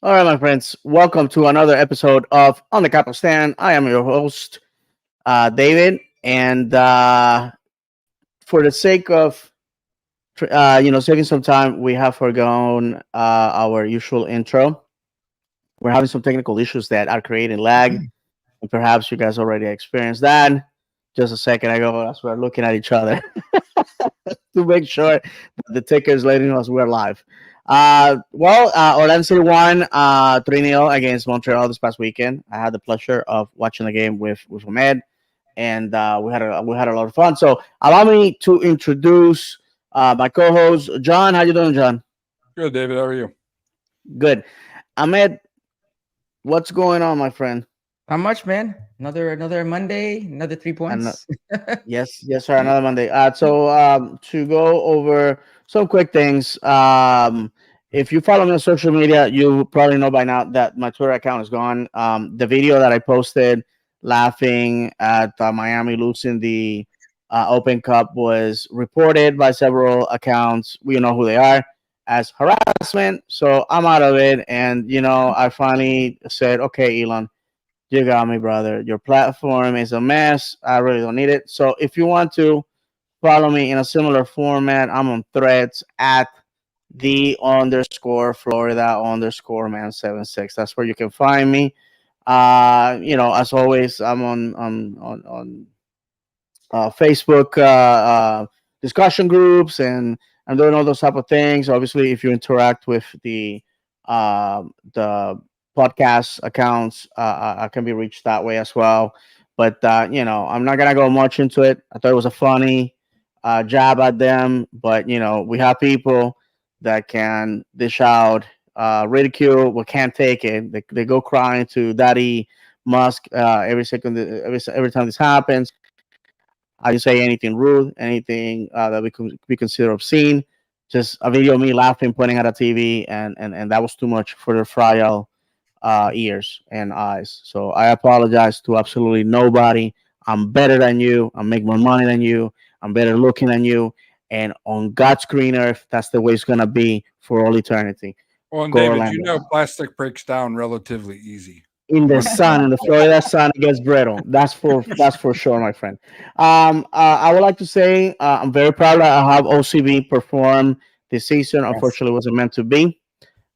All right, my friends, welcome to another episode of On the Capo Stand. I am your host, David, and for the sake of saving some time, we have forgone our usual intro. We're having some technical issues that are creating lag, and perhaps you guys already experienced that. Just a second ago, as we're looking at each other to make sure that the ticker is letting us we're live. Orlando City won 3-0 against Montreal this past weekend. I had the pleasure of watching the game with Ahmed, and we had a lot of fun. So allow me to introduce my co-host John. How you doing, John? Good, David. How are you? Good. Ahmed, what's going on, my friend? Not much, man. Another Monday, another three And points. yes, yes, sir. Another Monday. To go over some quick things. If you follow me on social media, you probably know by now that my Twitter account is gone. The video that I posted laughing at Miami losing the Open Cup was reported by several accounts. We know who they are as harassment. So I'm out of it. And, I finally said, okay, Elon, you got me, brother. Your platform is a mess. I really don't need it. So if you want to follow me in a similar format, I'm on threads at the underscore Florida underscore man 76. That's where you can find me. As always, I'm on Facebook discussion groups, and I'm doing all those type of things. Obviously, if you interact with the podcast accounts, I can be reached that way as well. But I'm not gonna go much into it. I thought it was a funny jab at them, but we have people that can dish out ridicule, but can't take it. They go crying to Daddy Musk every time this happens. I didn't say anything rude, anything that we could be considered obscene. Just a video of me laughing, pointing at a TV, and that was too much for their frail ears and eyes. So I apologize to absolutely nobody. I'm better than you. I make more money than you. I'm better looking than you. And on God's green earth, that's the way it's gonna be for all eternity. Well, and Go David, Orlando. plastic breaks down relatively easy. In the When it's sun, in the Florida sun, it gets brittle. That's for sure, my friend. I would like to say I'm very proud that I have OCB perform this season. Yes. Unfortunately, it wasn't meant to be.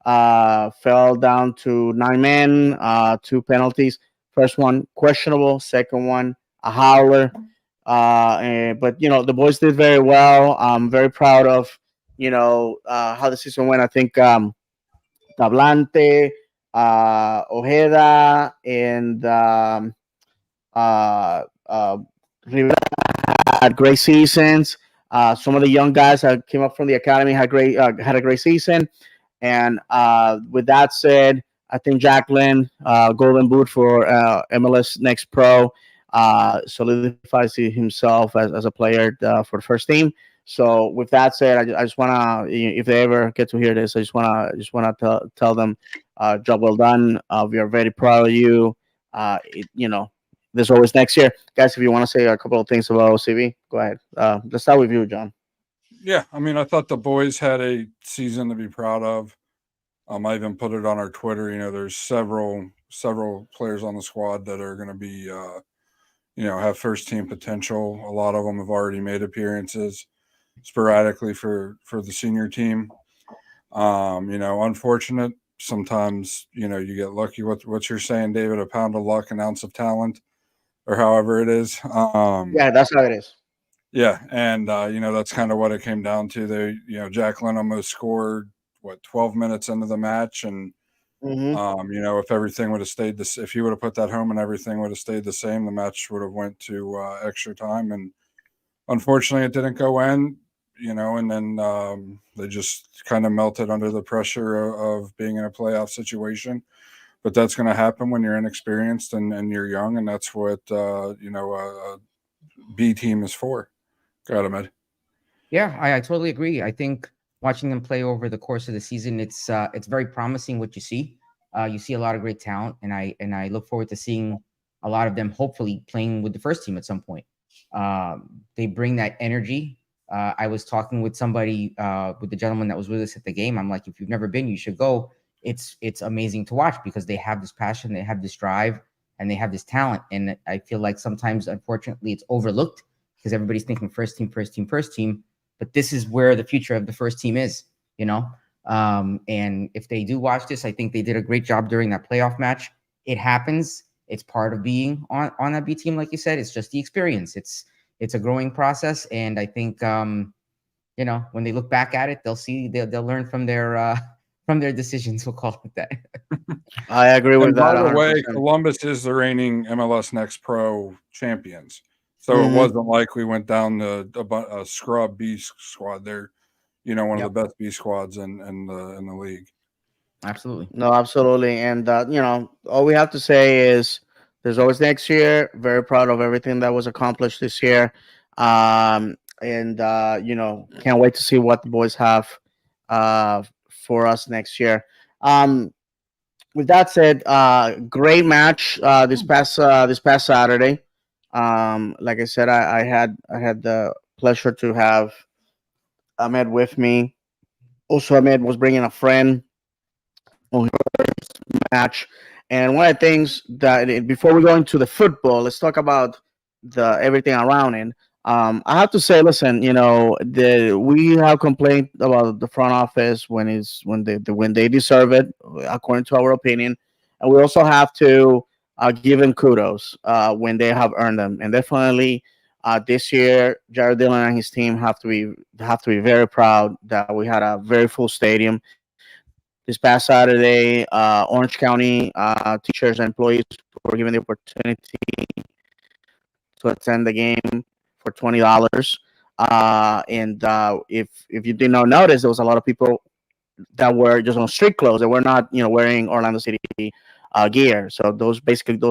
Fell down to 9 men, two penalties. First one questionable, second one a howler. But the boys did very well. I'm very proud of how the season went. I think Tablante, Ojeda, and uh, uh, Rivera had great seasons. Some of the young guys that came up from the academy had a great season. And with that said, I think Jacqueline, Golden Boot for MLS Next Pro, solidifies himself as a player for the first team. So with that said, I just wanna, if they ever get to hear this, I just wanna tell them, job well done. We are very proud of you. There's always next year, guys. If you want to say a couple of things about OCV, go ahead. Let's start with you, John. Yeah, I mean, I thought the boys had a season to be proud of. I even put it on our Twitter. There's several players on the squad that are going to be, have first team potential. A lot of them have already made appearances sporadically for the senior team. Unfortunate. Sometimes you get lucky. What you're saying, David? A pound of luck, an ounce of talent, or however it is. Yeah, that's how it is. Yeah, and that's kind of what it came down to. Jacqueline almost scored 12 minutes into the match, and Hmm. if everything would have stayed this, if he would have put that home and everything would have stayed the same, the match would have went to extra time, and unfortunately, it didn't go in. And then they just kind of melted under the pressure of being in a playoff situation. But that's going to happen when you're inexperienced and you're young, and that's what a B team is for. Got him, Ed. Yeah, I totally agree. I think watching them play over the course of the season, it's very promising what you see. You see a lot of great talent, and I look forward to seeing a lot of them hopefully playing with the first team at some point. They bring that energy. I was talking with somebody, with the gentleman that was with us at the game. I'm like, if you've never been, you should go. it's amazing to watch because they have this passion, they have this drive, and they have this talent. And I feel like sometimes, unfortunately, it's overlooked because everybody's thinking first team, first team, first team. But this is where the future of the first team is, you know. And if they do watch this, I think they did a great job during that playoff match. It happens. It's part of being on that B team, like you said. It's just the experience. It's a growing process, and I think you know, when they look back at it, they'll learn from their decisions. We'll call it that. I agree with And by that the way, 100%. Columbus is the reigning MLS Next Pro champions. So it Mhm. wasn't like we went down to a scrub B squad. They're, one of Yep. the best B squads in the league. Absolutely. No, absolutely. And, all we have to say is there's always next year. Very proud of everything that was accomplished this year. And, can't wait to see what the boys have for us next year. Um, with that said, great match this past Saturday. Like I said, I had the pleasure to have Ahmed with me. Also, Ahmed was bringing a friend on match. And one of the things that before we go into the football, let's talk about the everything around it. I have to say, listen, we have complained about the front office when they deserve it, according to our opinion, and we also have to give them kudos when they have earned them. And definitely, this year, Jared Dillon and his team have to be very proud that we had a very full stadium this past Saturday. Orange County teachers and employees were given the opportunity to attend the game for $20. And if you did not notice, there was a lot of people that were just on street clothes. They were not, wearing Orlando City gear. So those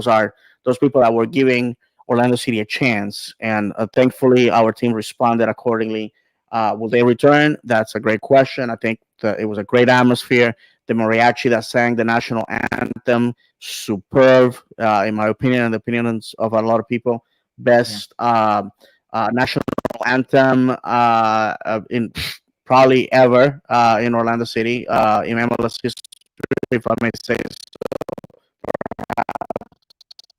are those people that were giving Orlando City a chance. And thankfully, our team responded accordingly. Will they return? That's a great question. I think it was a great atmosphere. The mariachi that sang the national anthem, superb, in my opinion, and the opinions of a lot of people. Yeah. Best national anthem in probably ever in Orlando City in MLS history, if I may say,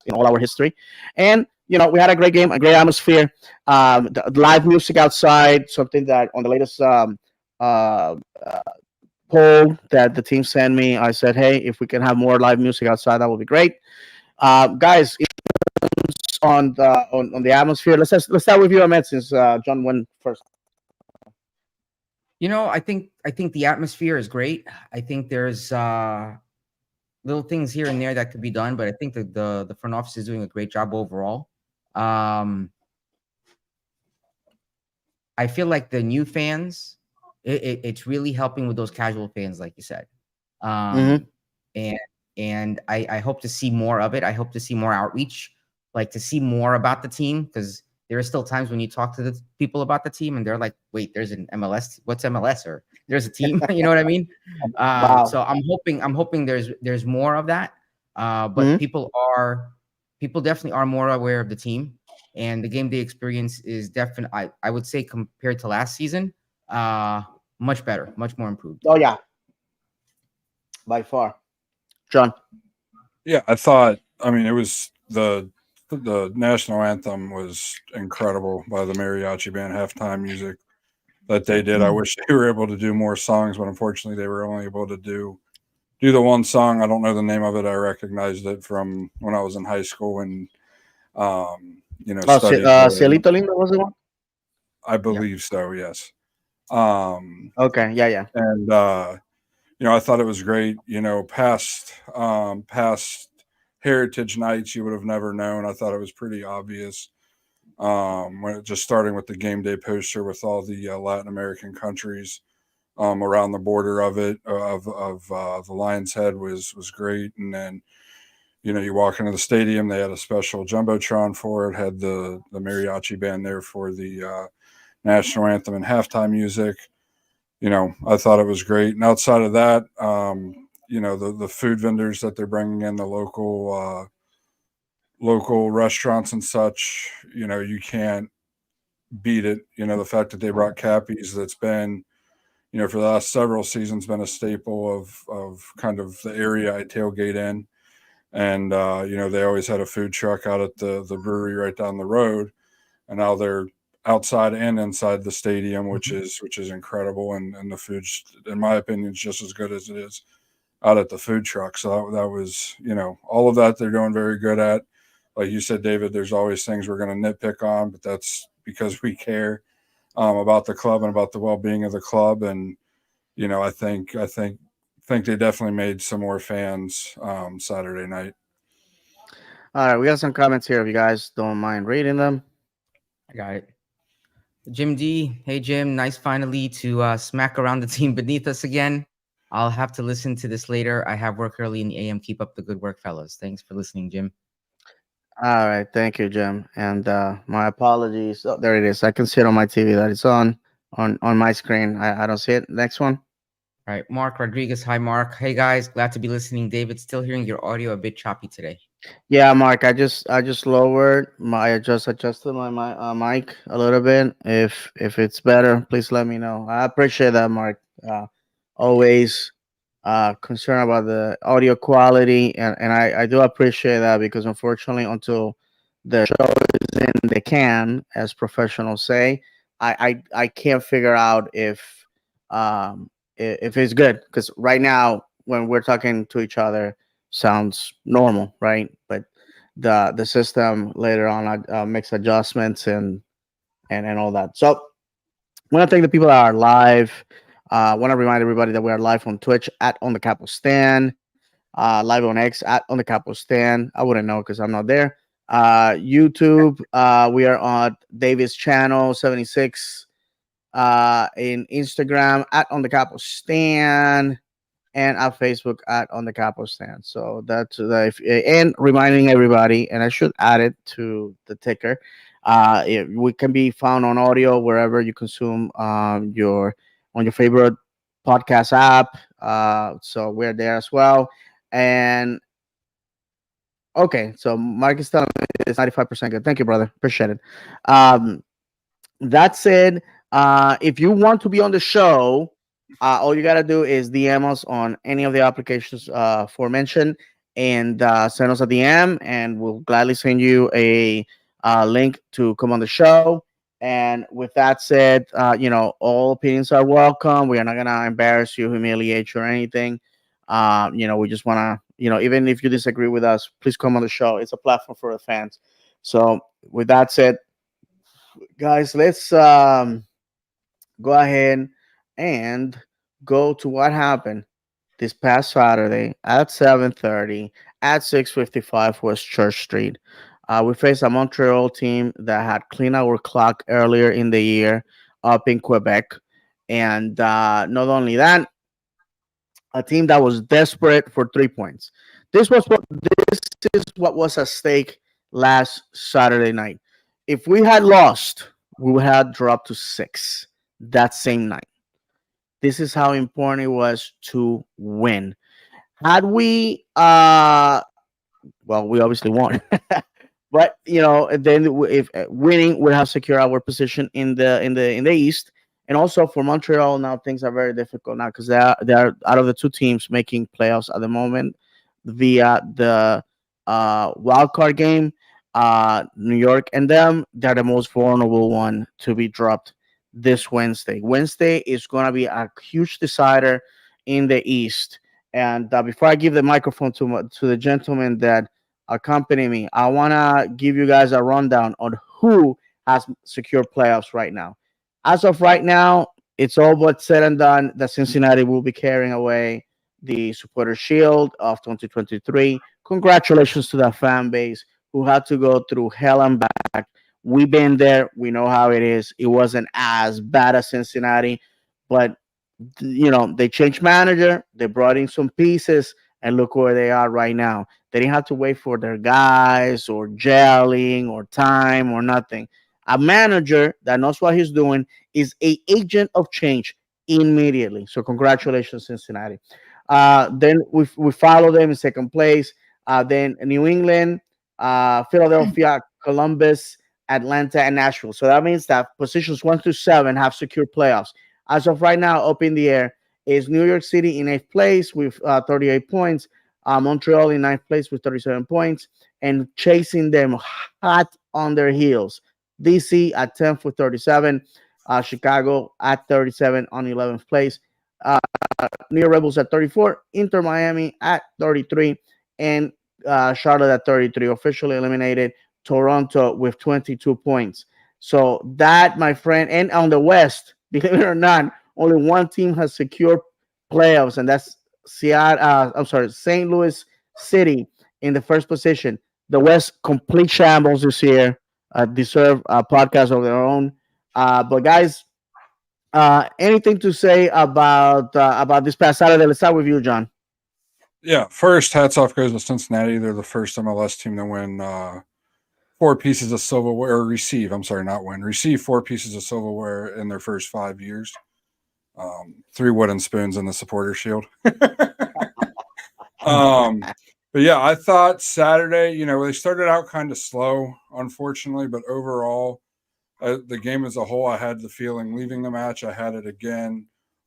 in all our history. And we had a great game, a great atmosphere. The live music outside, something that on the latest uh, poll that the team sent me, I said, hey, if we can have more live music outside, that would be great. Guys, on the atmosphere, let's start with you, Ahmed, since John went first. You know, I think the atmosphere is great. I think there's little things here and there that could be done, but I think that the front office is doing a great job overall. Um, I feel like the new fans, it's really helping with those casual fans, like you said. Mm-hmm. Um, and I hope to see more of it. I hope to see more outreach, like to see more about the team, because there are still times when you talk to the people about the team and they're like, "Wait, there's an MLS. What's MLS?" Or "There's a team." You know what I mean? Wow. So I'm hoping there's more of that. But Mm-hmm. people definitely are more aware of the team, and the game day experience is definitely, I would say, compared to last season, much better, much more improved. Oh yeah, by far. John. Yeah, I thought. I mean, it was the national anthem was incredible by the mariachi band halftime music that they did. I wish they were able to do more songs, but unfortunately, they were only able to do the one song. I don't know the name of it. I recognized it from when I was in high school and Oh, studied there. Cielito Lindo was the one. I Yeah. believe so. Yes. Um, Okay, yeah, yeah. and I thought it was great. Past Heritage Nights, you would have never known. I thought it was pretty obvious. When just starting with the game day poster with all the Latin American countries around the border of it of the Lion's Head was great, and then you walk into the stadium, they had a special jumbotron for it, had the mariachi band there for the national anthem and halftime music. I thought it was great. And outside of that, the food vendors that they're bringing in, the local restaurants and such, you can't beat it. The fact that they brought Cappies that's been, for the last several seasons been a staple of kind of the area I tailgate in. And they always had a food truck out at the brewery right down the road, and now they're outside and inside the stadium, which is incredible. And the food's, in my opinion, is just as good as it is out at the food truck. So that was, all of that they're doing very good at. Like you said, David, there's always things we're going to nitpick on, but that's because we care about the club and about the well-being of the club. And I think they definitely made some more fans Saturday night. All right, we got some comments here. If you guys don't mind reading them. I got it. Jim D. Hey, Jim. Nice finally to smack around the team beneath us again. I'll have to listen to this later. I have work early in the AM. Keep up the good work, fellas. Thanks for listening, Jim. All right, thank you, Jim. And my apologies. Oh, there it is. I can see it on my TV that it's on my screen. I don't see it. Next one. All right, Mark Rodriguez. Hi, Mark. Hey, guys. Glad to be listening. David, still hearing your audio a bit choppy today. Yeah, Mark. I just lowered my I just adjusted my mic a little bit. If it's better, please let me know. I appreciate that, Mark. Always concerned about the audio quality, and I do appreciate that because unfortunately, until the show is in the can, as professionals say, I can't figure out if it's good because right now when we're talking to each other sounds normal, right? But the system later on makes adjustments and all that. So I want to thank the people that are live. I want to remind everybody that we are live on Twitch at On the Capo Stand, live on X at On the Capo Stand. I wouldn't know because I'm not there. YouTube, we are on Davis Channel 76. In Instagram at On the Capo Stand, and at Facebook at On the Capo Stand. So that's and reminding everybody, and I should add it to the ticker. We can be found on audio wherever you consume your on your favorite podcast app. So we're there as well. And okay, so Mark is telling me it's 95% good. Thank you, brother. Appreciate it. Um, that said, if you want to be on the show, all you got to do is DM us on any of the applications aforementioned and send us a DM, and we'll gladly send you a link to come on the show. And with that said, all opinions are welcome. We are not going to embarrass you, humiliate you, or anything. We just want to, even if you disagree with us, please come on the show. It's a platform for the fans. So, with that said, guys, let's go ahead and go to what happened this past Saturday at 7:30 at 655 West Church Street. We faced a Montreal team that had cleaned our clock earlier in the year up in Quebec. And not only that, a team that was desperate for 3 points. This is what was at stake last Saturday night. If we had lost, we would have dropped to 6 that same night. This is how important it was to win. Had we well, we obviously won. But then if winning would have secured our position in the East, and also for Montreal now things are very difficult now because they are out of the two teams making playoffs at the moment via the wild card game. New York and them, they're the most vulnerable one to be dropped this Wednesday. Wednesday is going to be a huge decider in the East. And before I give the microphone to the gentleman that accompany me, I want to give you guys a rundown on who has secured playoffs right now. As of right now, it's all but said and done that Cincinnati will be carrying away the Supporter Shield of 2023. Congratulations to that fan base who had to go through hell and back. We've been there. We know how it is. It wasn't as bad as Cincinnati, but they changed manager. They brought in some pieces, and look where they are right now. They didn't have to wait for their guys or gelling or time or nothing. A manager that knows what he's doing is a agent of change immediately. So congratulations, Cincinnati. Then we follow them in second place. Then New England, Philadelphia, Columbus, Atlanta, and Nashville. So that means that positions 1 through 7 have secured playoffs. As of right now, up in the air is New York City in eighth place with 38 points, Montreal in ninth place with 37 points, and chasing them hot on their heels. DC at 10th with 37, Chicago at 37 on 11th place. New York Rebels at 34, Inter Miami at 33, and Charlotte at 33. Officially eliminated Toronto with 22 points. So that, my friend, and on the West, believe it or not, only one team has secured playoffs, and that's Seattle. I'm sorry, St. Louis City in the first position. The West complete shambles this year. Deserve a podcast of their own. But guys, anything to say about this past Saturday? Let's start with you, John. Yeah, first hats off goes to Cincinnati. They're the first MLS team to win four pieces of silverware, or receive. I'm sorry, not win. Receive four pieces of silverware in their first 5 years. Three wooden spoons in the supporter shield. But yeah, I thought Saturday, they started out kind of slow, unfortunately, but overall, the game as a whole, I had the feeling leaving the match. I had it again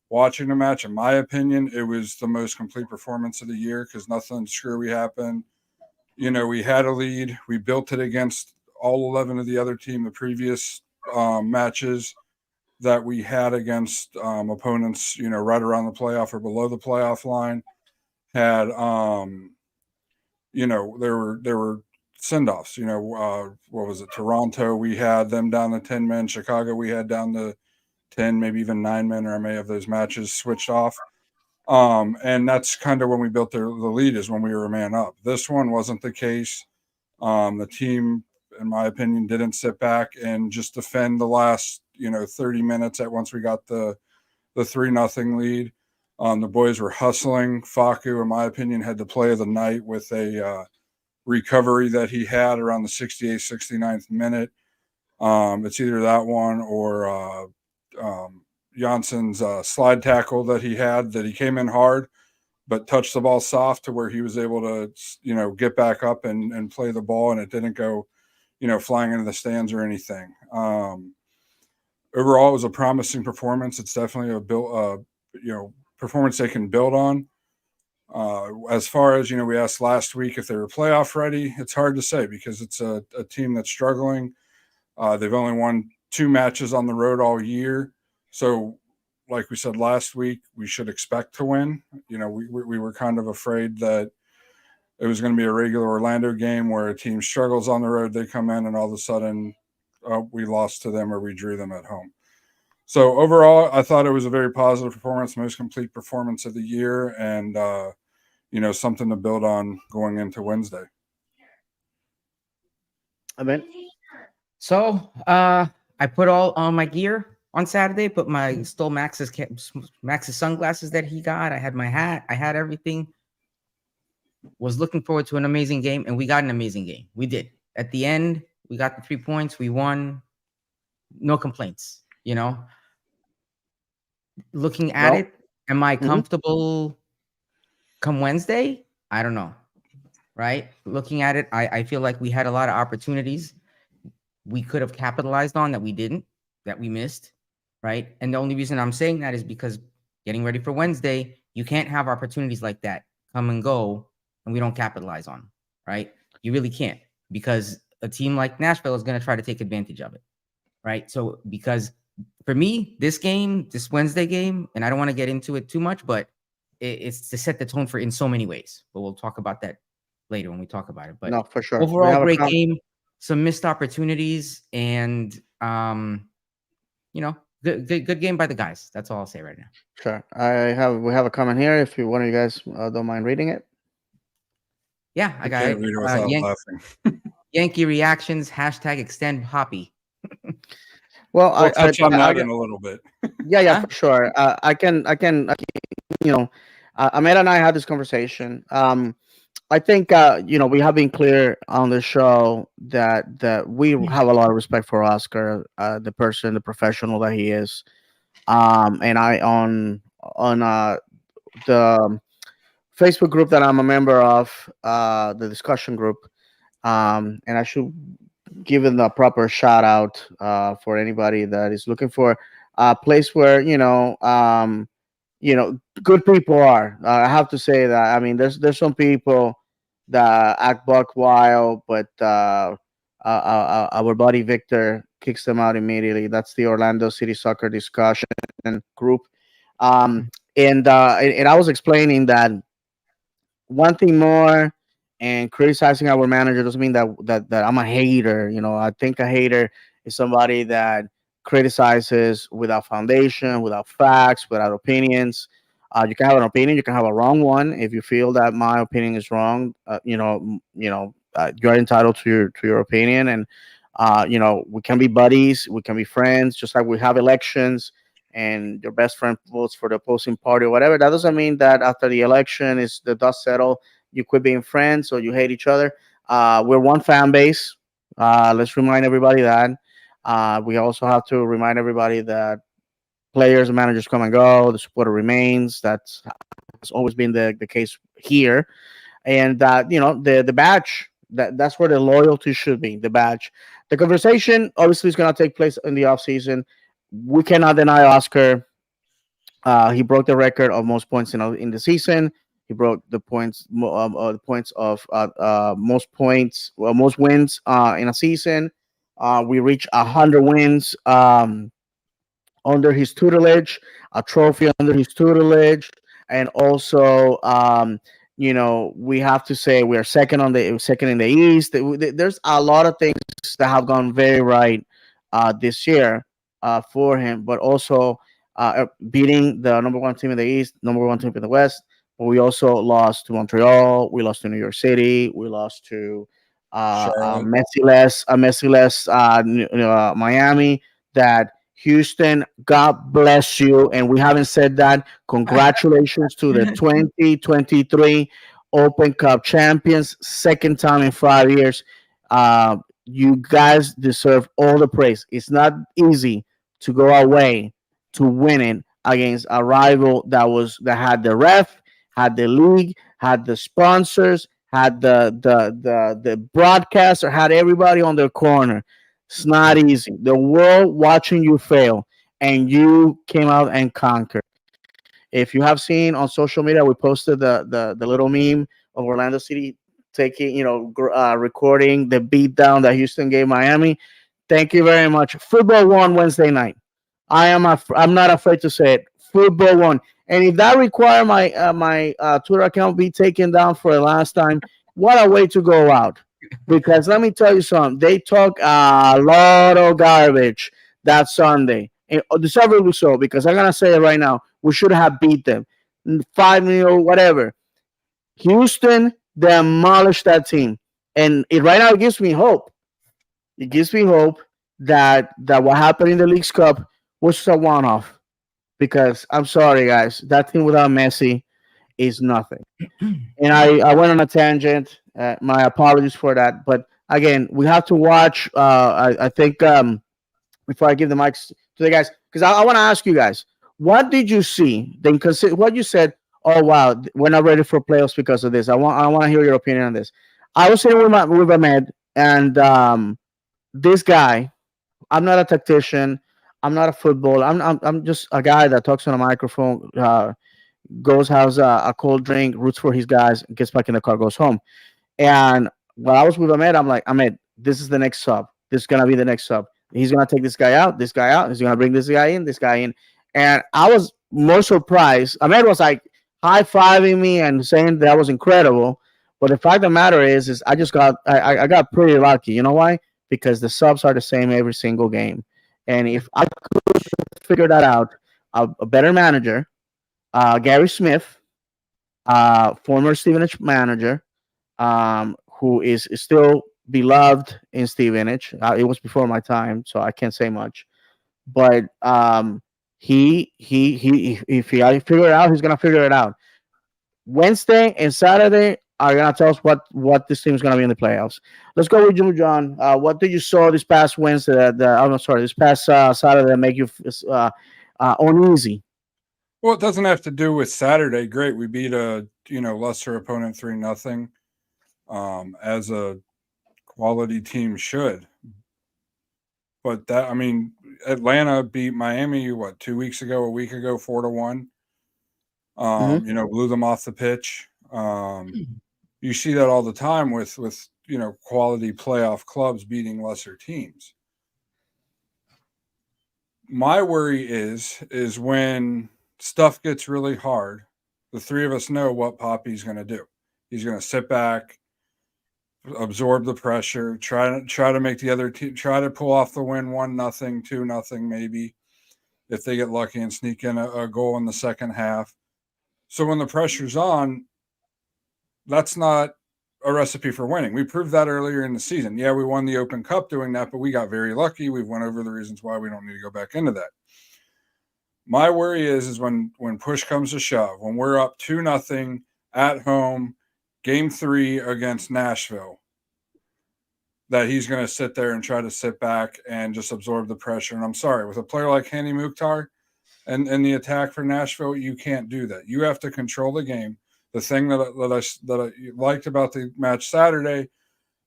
watching the match. In my opinion, it was the most complete performance of the year because nothing screwy happened. We had a lead. We built it against all 11 of the other team the previous matches that we had against opponents, right around the playoff or below the playoff line. Had there were send-offs. What was it? Toronto, we had them down to 10 men. Chicago, we had down to 10, maybe even 9 men, or I may have those matches switched off. And that's kind of when we built the lead, is when we were a man up. This one wasn't the case. The team, in my opinion, didn't sit back and just defend the last 30 minutes at once we got the 3-0 lead. The boys were hustling. Facu, in my opinion, had the play of the night with a recovery that he had around the 68th, 69th minute. It's either that one or Janssen's slide tackle that he came in hard, but touched the ball soft to where he was able to, get back up and play the ball, and it didn't go, flying into the stands or anything. Overall, it was a promising performance. It's definitely a performance they can build on. As far as, we asked last week if they were playoff ready. It's hard to say because it's a team that's struggling. They've only won 2 matches on the road all year. So, like we said last week, we should expect to win. We were kind of afraid that it was going to be a regular Orlando game where a team struggles on the road. They come in and all of a sudden we lost to them or we drew them at home. So overall, I thought it was a very positive performance, most complete performance of the year, and something to build on going into Wednesday. I mean, So I put all on my gear on Saturday. Stole Max's sunglasses that he got. I had my hat. I had everything. Was looking forward to an amazing game, and we got an amazing game. We did. At the end, we got the 3 points. We won. No complaints. Looking at it, am I comfortable come Wednesday? I don't know. Right? Looking at it, I feel like we had a lot of opportunities we could have capitalized on that we didn't, that we missed. Right? And the only reason I'm saying that is because getting ready for Wednesday, you can't have opportunities like that come and go and we don't capitalize on. Right? You really can't, because a team like Nashville is going to try to take advantage of it. Right? So because for me, this Wednesday game, and I don't want to get into it too much, but it's to set the tone for in so many ways. But we'll talk about that later when we talk about it. But no, for sure. Overall, great game, some missed opportunities, and good game by the guys. That's all I'll say right now. Sure. We have a comment here. If one of you guys don't mind reading it. Yeah, I got it. Read it without laughing. Yankee reactions, #extend Hoppy. Well, we'll touch on that in a little bit. Yeah, for sure. I can. Ahmed and I had this conversation. I think we have been clear on the show that we have a lot of respect for Oscar, the person, the professional that he is. And I on the Facebook group that I'm a member of, the discussion group, and I should give them the proper shout out for anybody that is looking for a place where good people are. I have to say that. I mean, there's some people that act buck wild, but our buddy Victor kicks them out immediately. That's the Orlando City Soccer discussion group. Um, and I was explaining that one thing more and criticizing our manager doesn't mean that I'm a hater. I think a hater is somebody that criticizes without foundation, without facts, without opinions. You can have an opinion, you can have a wrong one. If you feel that my opinion is wrong, you're entitled to your opinion, and we can be buddies, we can be friends, just like we have elections and your best friend votes for the opposing party or whatever. That doesn't mean that after the election is the dust settled, you quit being friends or you hate each other. We're one fan base. Let's remind everybody that. We also have to remind everybody that players and managers come and go. The supporter remains. That's has always been the case here. And the badge. That's where the loyalty should be. The badge. The conversation obviously is going to take place in the off season. We cannot deny Oscar. He broke the record of most points in the season. He broke the points of most points, most wins in a season. We reached 100 wins under his tutelage, a trophy under his tutelage, and also, we have to say we are second in the East. There's a lot of things that have gone very right this year for him, but also beating the number one team in the East, number one team in the West. But we also lost to Montreal. We lost to New York City. We lost to Charlotte. Messi-less Miami. That Houston, God bless you. And we haven't said that. Congratulations to the 2023 Open Cup champions, second time in 5 years. You guys deserve all the praise. It's not easy to go away to winning against a rival that had the ref, had the league, had the sponsors, had the broadcaster, had everybody on their corner. It's not easy. The world watching you fail, and you came out and conquered. If you have seen on social media, we posted the little meme of Orlando City taking, recording the beatdown that Houston gave Miami. Thank you very much. Football won Wednesday night. I'm not afraid to say it. Football won, and if that require my Twitter account be taken down for the last time, what a way to go out! Because let me tell you something, they talk a lot of garbage that Sunday, and deservedly so. Because I'm gonna say it right now, we should have beat them 5-0, whatever. Houston demolished that team, and right now it gives me hope. It gives me hope that what happened in the League's Cup was just a one-off. Because I'm sorry, guys, that team without Messi is nothing. And I went on a tangent. My apologies for that. But again, we have to watch. I think before I give the mics to the guys, because I want to ask you guys, what did you see? Then consider what you said. Oh wow, we're not ready for playoffs because of this. I want to hear your opinion on this. I was sitting with Ahmed, and this guy. I'm not a tactician. I'm not a football. I'm just a guy that talks on a microphone, goes has a cold drink, roots for his guys, gets back in the car, goes home. And while I was with Ahmed, I'm like, Ahmed, this is the next sub. This is gonna be the next sub. He's gonna take this guy out, this guy out. He's gonna bring this guy in, this guy in. And I was more surprised. Ahmed was like high fiving me and saying that was incredible. But the fact of the matter is I got pretty lucky. You know why? Because the subs are the same every single game. And if I could figure that out, a better manager, Gary Smith, former Stevenage manager, who is still beloved in Stevenage. It was before my time, so I can't say much. But he if he figure it out, he's gonna figure it out. Wednesday and Saturday are gonna tell us what this team is gonna be in the playoffs. Let's go with you, John. What did you saw this past Wednesday? I'm sorry, this past Saturday that make you uneasy? Well, it doesn't have to do with Saturday. Great, we beat a lesser opponent 3-0, as a quality team should. But that, I mean, Atlanta beat Miami what 2 weeks ago, a week ago, 4-1. Hmm. Blew them off the pitch. You see that all the time with quality playoff clubs beating lesser teams. My worry is when stuff gets really hard. The three of us know what Poppy's going to do. He's going to sit back, absorb the pressure, try to make the other team, try to pull off the win 1-0, 2-0 maybe, if they get lucky and sneak in a goal in the second half. So when the pressure's on, that's not a recipe for winning. We proved that earlier in the season. Yeah, we won the Open Cup doing that, but we got very lucky. We've went over the reasons why. We don't need to go back into that. My worry is when push comes to shove, when we're up 2-0 at home, game 3 against Nashville, that he's going to sit there and try to sit back and just absorb the pressure. And I'm sorry, with a player like Hani Mukhtar and the attack for Nashville, you can't do that. You have to control the game. The thing that I liked about the match Saturday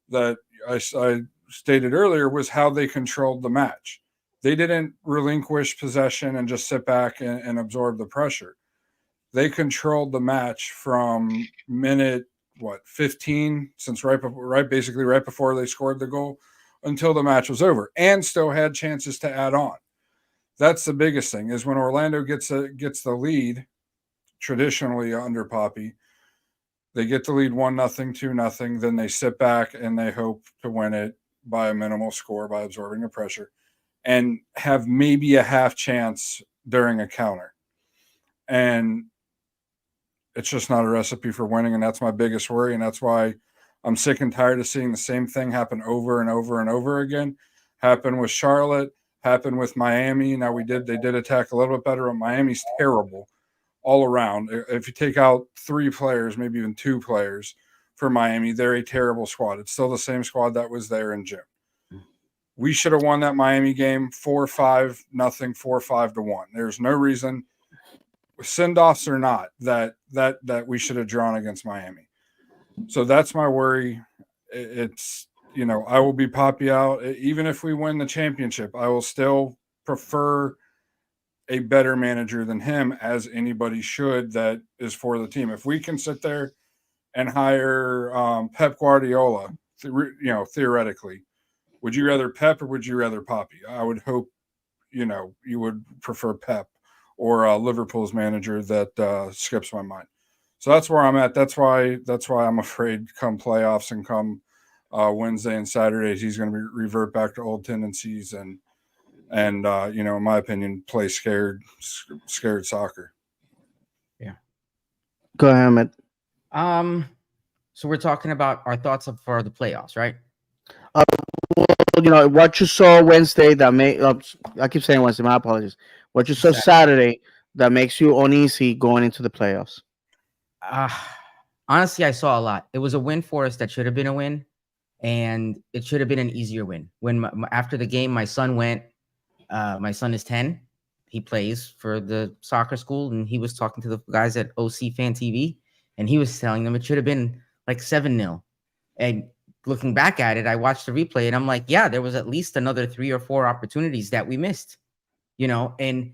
that I stated earlier was how they controlled the match. They didn't relinquish possession and just sit back and absorb the pressure. They controlled the match from minute 15, since basically right before they scored the goal, until the match was over, and still had chances to add on. That's the biggest thing, is when Orlando gets the lead, traditionally under Poppy, they get the lead 1-0, 2-0, then they sit back and they hope to win it by a minimal score by absorbing the pressure and have maybe a half chance during a counter. And it's just not a recipe for winning, and that's my biggest worry, and that's why I'm sick and tired of seeing the same thing happen over and over and over again. Happen with Charlotte, happen with Miami. Now they did attack a little bit better, but Miami's terrible all around. If you take out 3 players, maybe even 2 players for Miami, they're a terrible squad. It's still the same squad that was there in June. We should have won that Miami game 4-5-0, 4-5-1. There's no reason, send-offs or not, that we should have drawn against Miami. So that's my worry. It's, I will be Poppy out. Even if we win the championship, I will still prefer a better manager than him, as anybody should that is for the team. If we can sit there and hire Pep Guardiola, theoretically, would you rather Pep or would you rather Poppy? I would hope, you would prefer Pep or Liverpool's manager that skips my mind. So that's where I'm at. That's why I'm afraid come playoffs and come Wednesday and Saturdays, he's going to revert back to old tendencies and in my opinion, play scared soccer. Yeah. Go ahead, Ahmed. So we're talking about our thoughts for the playoffs, right? Well, what you saw Wednesday that I keep saying Wednesday, my apologies. What you saw Saturday that makes you uneasy going into the playoffs? Honestly, I saw a lot. It was a win for us that should have been a win, and it should have been an easier win. When after the game, my son went. My son is 10. He plays for the soccer school, and he was talking to the guys at OC Fan TV, and he was telling them it should have been like 7-0. And looking back at it, I watched the replay, and I'm like, yeah, there was at least another 3 or 4 opportunities that we missed, and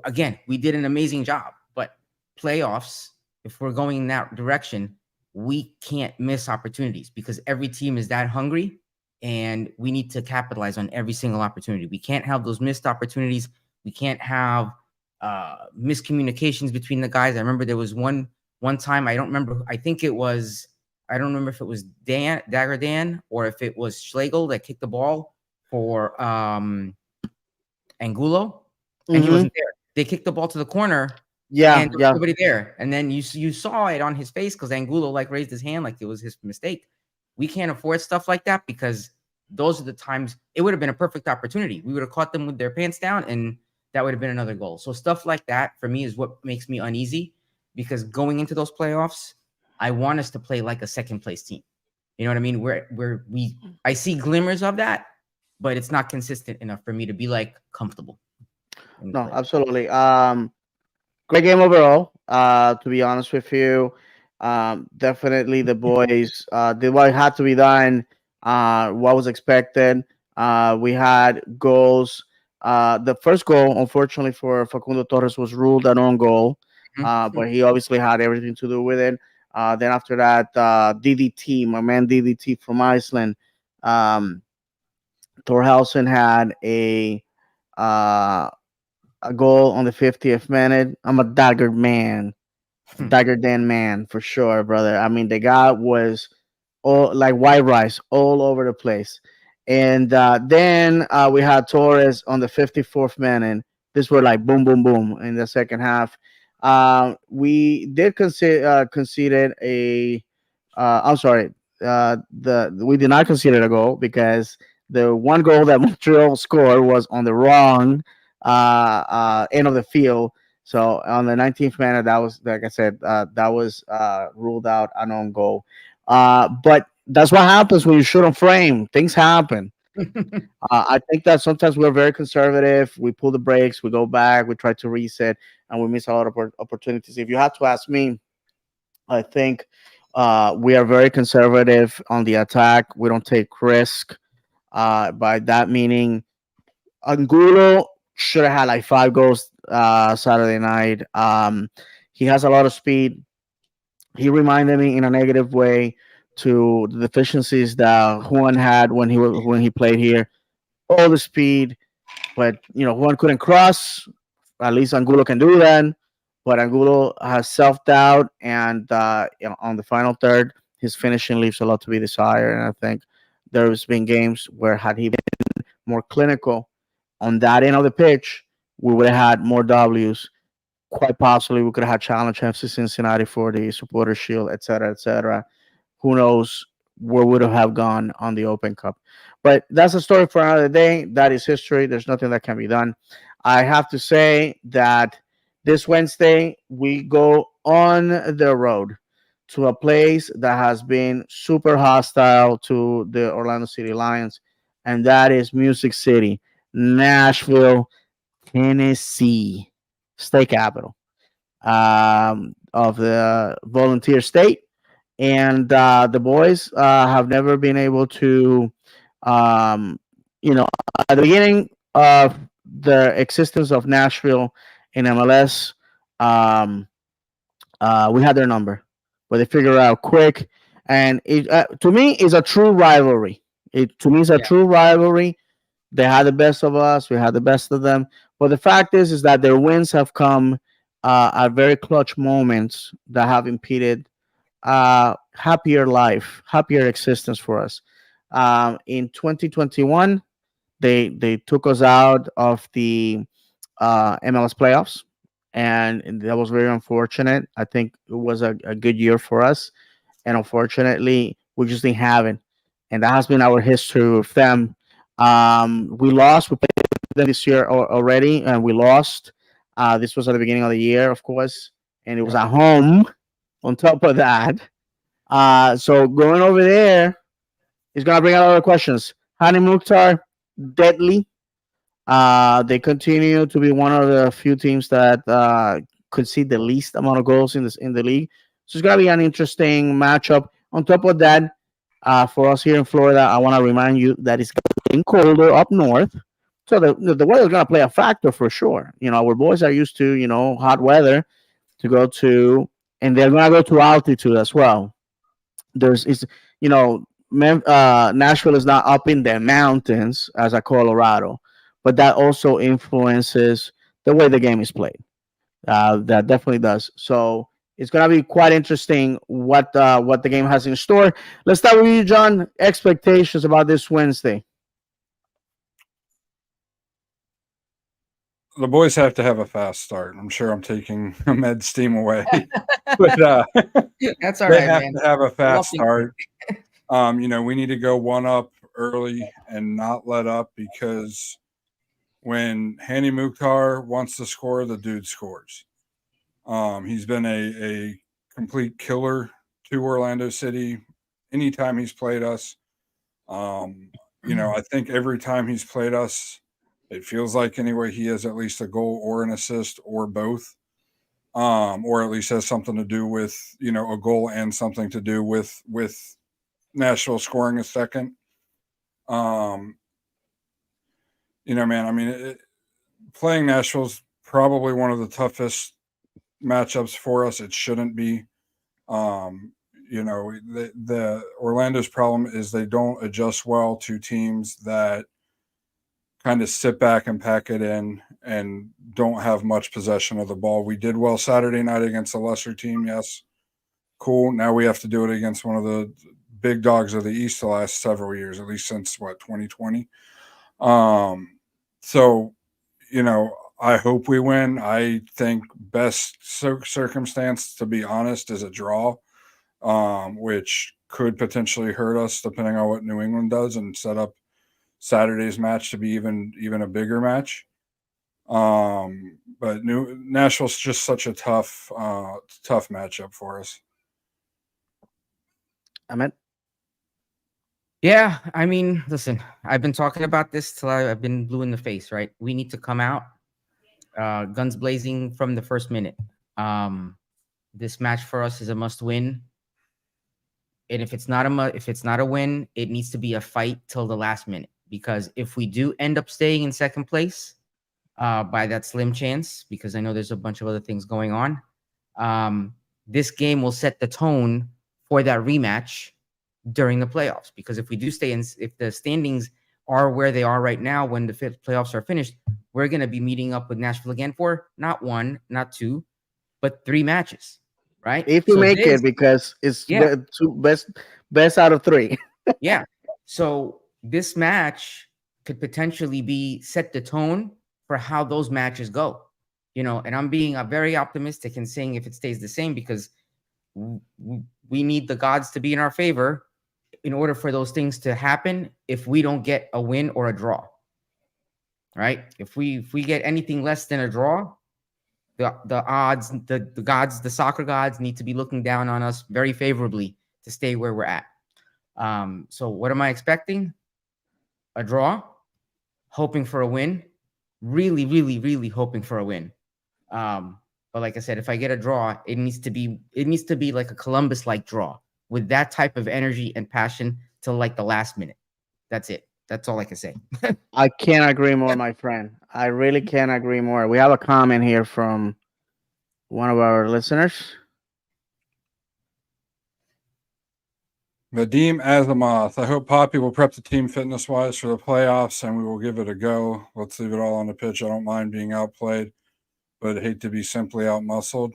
again, we did an amazing job. But playoffs, if we're going in that direction, we can't miss opportunities because every team is that hungry. And we need to capitalize on every single opportunity. We can't have those missed opportunities. We can't have miscommunications between the guys. I remember there was one time, I don't remember. I don't remember if it was Dagger Dan or if it was Schlegel that kicked the ball for Angulo, and he wasn't there. They kicked the ball to the corner. Yeah, and there was nobody there. And then you saw it on his face because Angulo raised his hand like it was his mistake. We can't afford stuff like that because those are the times it would have been a perfect opportunity. We would have caught them with their pants down, and that would have been another goal. So stuff like that for me is what makes me uneasy, because going into those playoffs, I want us to play like a second place team. You know what I mean? I see glimmers of that, but it's not consistent enough for me to be comfortable. No, absolutely. Great game overall. To be honest with you, definitely the boys did what had to be done. What was expected. We had goals The first goal, unfortunately for Facundo Torres, was ruled an own goal, Mhm. but he obviously had everything to do with it. Then after that, DDT, my man DDT from Iceland, um, Thorhausen had uh, a goal on the 50th minute. I'm a Dagger Dan man for sure, brother. I mean, the guy was all like white rice all over the place. And then we had Torres on the 54th minute. This were like boom, boom, boom in the second half. We did conceded a. I'm sorry. The We did not concede a goal because the one goal that Montreal scored was on the wrong end of the field. So on the 19th minute, that was like I said, that was ruled out an own goal. But that's what happens when you shoot on frame. Things happen. I think that sometimes we're very conservative. We pull the brakes, we go back, we try to reset, and we miss a lot of opportunities. If you had to ask me, I think we are very conservative on the attack. We don't take risk. By that meaning, Angulo should have had like 5 goals Saturday night. He has a lot of speed. He reminded me in a negative way to the deficiencies that Juan had when he played here. All the speed, but Juan couldn't cross. At least Angulo can do that. But Angulo has self doubt, and on the final third, his finishing leaves a lot to be desired. And I think there's been games where had he been more clinical on that end of the pitch, we would have had more W's. Quite possibly, we could have had challenge FC Cincinnati for the supporter shield, etc., etc. Who knows where would have gone on the Open Cup? But that's a story for another day. That is history. There's nothing that can be done. I have to say that this Wednesday we go on the road to a place that has been super hostile to the Orlando City Lions, and that is Music City, Nashville, Tennessee, state capital of the volunteer state. And the boys have never been able to, um, you know, at the beginning of the existence of Nashville in MLS, um, we had their number, but they figured it out quick. And to me, is a true rivalry. It to me is a Yeah. true rivalry. They had the best of us. We had the best of them. But the fact is that their wins have come at very clutch moments that have impeded happier life, happier existence for us. In 2021, they took us out of the MLS playoffs, and that was very unfortunate. I think it was a good year for us, and unfortunately, we just didn't have it. And that has been our history with them. We lost. We played them this year already, and we lost. This was at the beginning of the year, of course, and it was Right. at home. On top of that, so going over there is gonna bring a lot of questions. Hani Mukhtar, deadly. They continue to be one of the few teams that concede the least amount of goals in the league. So it's gonna be an interesting matchup. On top of that, for us here in Florida, I want to remind you that it's getting colder up north. So the weather is gonna play a factor for sure. Our boys are used to hot weather to go to, and they're gonna go to altitude as well. There's is you know Nashville is not up in the mountains as a Colorado, but that also influences the way the game is played. That definitely does. So it's gonna be quite interesting what the game has in store. Let's start with you, John. Expectations about this Wednesday. The boys have to have a fast start. I'm sure I'm taking med steam away, but That's all they right, have man. to have a We're all fast start. We need to go one up early and not let up, because when Hani Mukhtar wants to score, the dude scores. He's been a complete killer to Orlando City anytime he's played us. I think every time he's played us, it feels like anyway he has at least a goal or an assist or both, or at least has something to do with a goal and something to do with Nashville scoring a second. Man, I mean, playing Nashville's probably one of the toughest matchups for us. It shouldn't be. The Orlando's problem is they don't adjust well to teams that kind of sit back and pack it in and don't have much possession of the ball. We did well Saturday night against a lesser team, yes. Cool. Now we have to do it against one of the big dogs of the East the last several years, at least since 2020. So, I hope we win. I think best circumstance, to be honest, is a draw, which could potentially hurt us depending on what New England does and set up Saturday's match to be even a bigger match. But Nashville's just such a tough matchup for us. Ahmed? Yeah, I mean, listen, I've been talking about this till I've been blue in the face, right? We need to come out guns blazing from the first minute. This match for us is a must win. And if it's not a win, it needs to be a fight till the last minute. Because if we do end up staying in second place by that slim chance, because I know there's a bunch of other things going on, this game will set the tone for that rematch during the playoffs. Because if we do stay in, if the standings are where they are right now when the playoffs are finished, we're going to be meeting up with Nashville again for not one, not two, but 3 matches, right? If you make it, because it's two best out of 3. Yeah. So this match could potentially be set the tone for how those matches go, and I'm being very optimistic and saying if it stays the same, because we need the gods to be in our favor in order for those things to happen. If we don't get a win or a draw, right? If we get anything less than a draw, the odds, the gods, the soccer gods need to be looking down on us very favorably to stay where we're at. So what am I expecting? A draw, hoping for a win, really, really, really hoping for a win. But like I said, if I get a draw, it needs to be like a Columbus-like draw with that type of energy and passion till like the last minute. That's it. That's all I can say. I can't agree more, my friend. I really can't agree more. We have a comment here from one of our listeners. Vadim Azamoth. I hope Poppy will prep the team fitness-wise for the playoffs, and we will give it a go. Let's leave it all on the pitch. I don't mind being outplayed, but I hate to be simply outmuscled.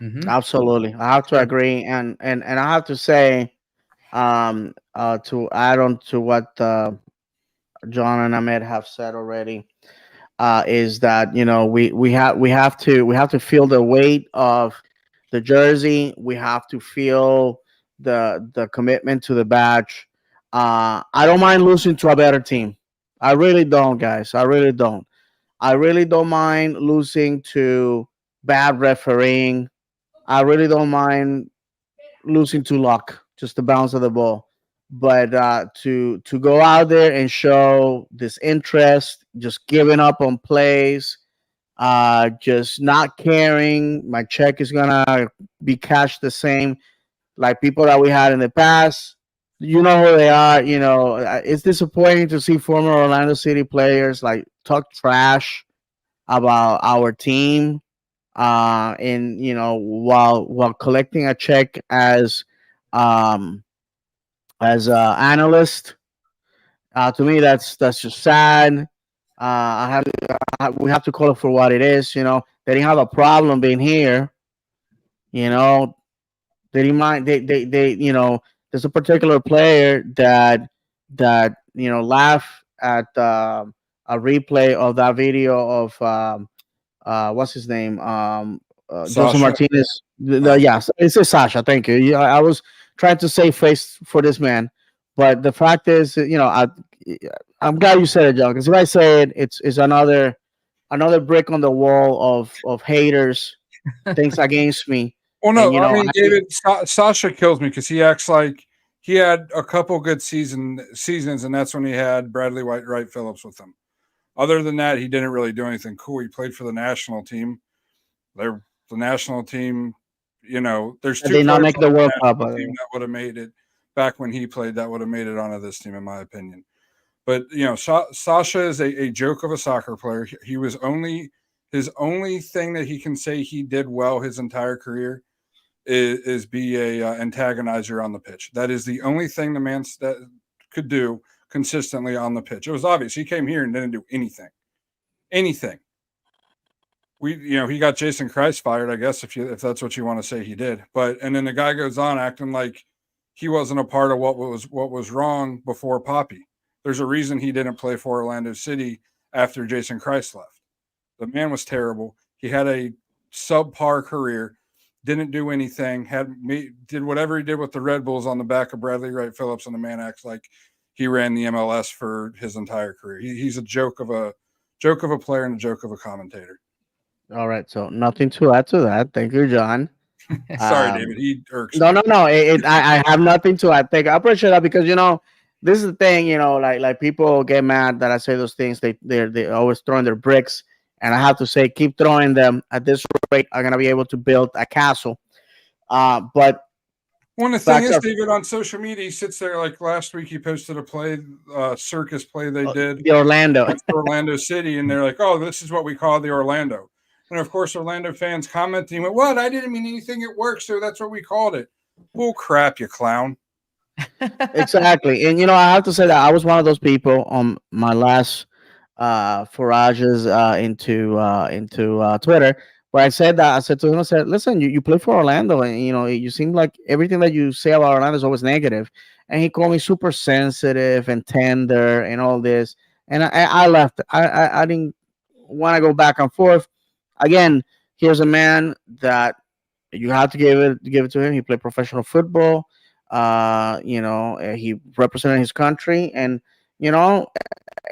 Mm-hmm. Absolutely. I have to agree. And I have to say, to add on to what John and Ahmed have said already, is that we have to feel the weight of the jersey. We have to feel the commitment to the badge. I don't mind losing to a better team. I really don't, guys. I really don't. I really don't mind losing to bad refereeing. I really don't mind losing to luck, just the bounce of the ball. But to go out there and show this interest, just giving up on plays, just not caring, my check is gonna be cashed the same like people that we had in the past. You know who they are. It's disappointing to see former Orlando City players like talk trash about our team, and while collecting a check as an analyst. To me, that's just sad. We have to call it for what it is. They didn't have a problem being here. They didn't mind. They there's a particular player that laugh at a replay of that video of what's his name? Joseph Martinez. Yes, it's Sasha. Thank you. Yeah, I was trying to save face for this man, but the fact is, I'm glad you said it, John. Because if I say it, it's another brick on the wall of haters, things against me. Well, no, and, David, Sasha kills me because he acts like he had a couple good seasons, and that's when he had Bradley Wright Phillips with him. Other than that, he didn't really do anything cool. He played for the national team. The national team, there's 2 players not make the World Cup that would have made it back when he played. That would have made it onto this team, in my opinion. But Sasha is a joke of a soccer player. He was only his only thing that he can say he did well his entire career is be a antagonizer on the pitch. That is the only thing the man that could do consistently on the pitch. It was obvious he came here and didn't do anything. He got Jason Christ fired, I guess, if that's what you want to say he did. But and then the guy goes on acting like he wasn't a part of what was wrong before Poppy. There's a reason he didn't play for Orlando City after Jason Christ left. The man was terrible. He had a subpar career, didn't do anything, did whatever he did with the Red Bulls on the back of Bradley Wright Phillips, and the man acts like he ran the MLS for his entire career. He's a joke of a player and a joke of a commentator. All right, so nothing to add to that. Thank you, John. Sorry, David. He irks No, me. no. I have nothing to add. I appreciate that because this is the thing. Like people get mad that I say those things. They always throwing their bricks, and I have to say, keep throwing them. At this rate, I'm gonna be able to build a castle. But One of the thing is, David, on social media, he sits there like last week. He posted a circus play they did the Orlando City, and they're like, "Oh, this is what we call the Orlando." And of course, Orlando fans commenting, "What? I didn't mean anything. It worked, so that's what we called it." Bull crap, you clown. Exactly, and I have to say that I was one of those people on my last forages into Twitter, where I said to him, I said, "Listen, you play for Orlando, and you seem like everything that you say about Orlando is always negative." And he called me super sensitive and tender and all this, and I left. I didn't want to go back and forth. Again, here's a man that you have to give it to him. He played professional football. He represented his country, and you know,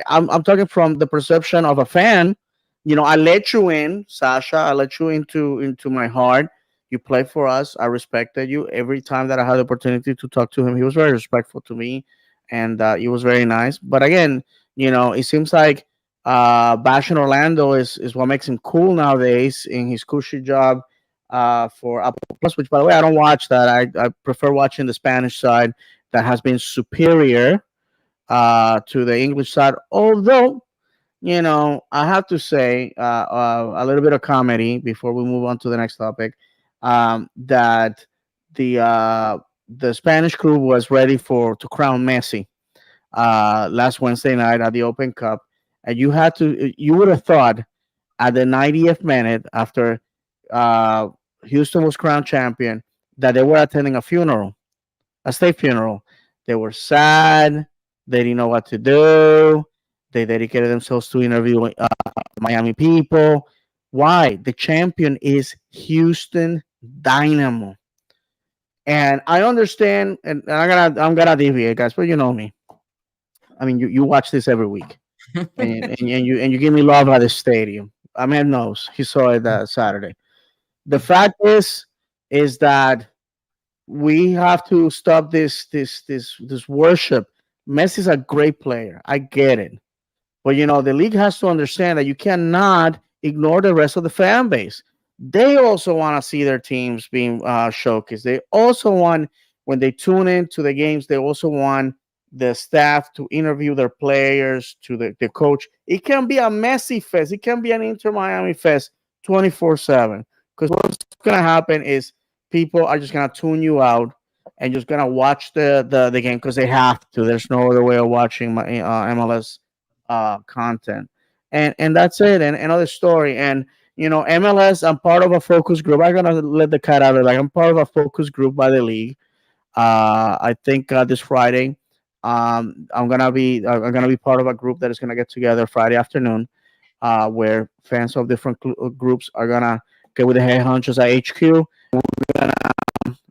I'm talking from the perception of a fan. I let you in, Sasha. I let you into my heart. You played for us. I respected you every time that I had the opportunity to talk to him. He was very respectful to me, and he was very nice. But again, it seems like bashing Orlando is what makes him cool nowadays in his cushy job for Apple Plus. Which, by the way, I don't watch that. I prefer watching the Spanish side that has been superior to the English side. Although, I have to say a little bit of comedy before we move on to the next topic. That the Spanish crew was ready to crown Messi last Wednesday night at the Open Cup, and you would have thought at the 90th minute after uh, Houston was crowned champion that they were attending a state funeral. They were sad. They didn't know what to do. They dedicated themselves to interviewing Miami people. Why? The champion is Houston Dynamo. And I understand, and I'm gonna deviate, guys, but you know me. I mean, you watch this every week, and you give me love at the stadium. I mean, knows he saw it Saturday. The fact is that we have to stop this worship. Messi's a great player. I get it. But the league has to understand that you cannot ignore the rest of the fan base. They also want to see their teams being showcased. They also want, when they tune in to the games, they also want the staff to interview their players, to the coach. It can be a messy fest. It can be an Inter Miami fest 24/7. Because what's going to happen is people are just going to tune you out and just going to watch the game because they have to. There's no other way of watching my MLS content, and that's it. And another story. And MLS, I'm part of a focus group. I'm gonna let the cat out of it. Like, I'm part of a focus group by the league. I think this Friday, I'm gonna be part of a group that is gonna get together Friday afternoon, where fans of different groups are gonna get with the head hunches at HQ. We're gonna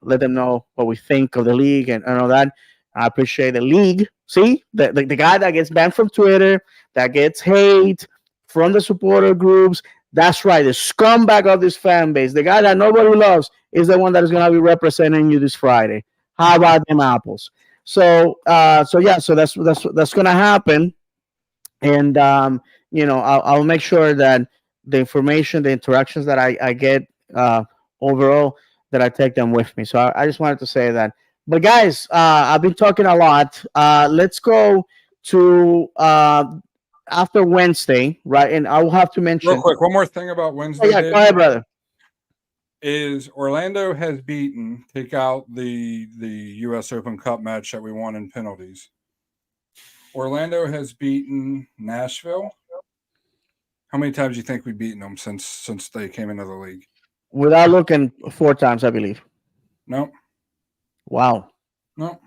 let them know what we think of the league and all that. I appreciate the league. See, the guy that gets banned from Twitter, that gets hate from the supporter groups. That's right, the scumbag of this fan base, the guy that nobody loves, is the one that is going to be representing you this Friday. How about them apples? So yeah, so that's going to happen, and I'll make sure that the information, the interactions that I get overall, that I take them with me. So I just wanted to say that. But guys, I've been talking a lot. Let's go to after Wednesday, right? And I will have to Real mention. quick, one more thing about Oh Wednesday, yeah, Dave, go ahead, brother. is Orlando has beaten, take out the U.S. Open Cup match that we won in penalties. Orlando has beaten Nashville. How many times do you think we've beaten them since they came into the league? Without looking, 4 times, I believe. No, Wow. no.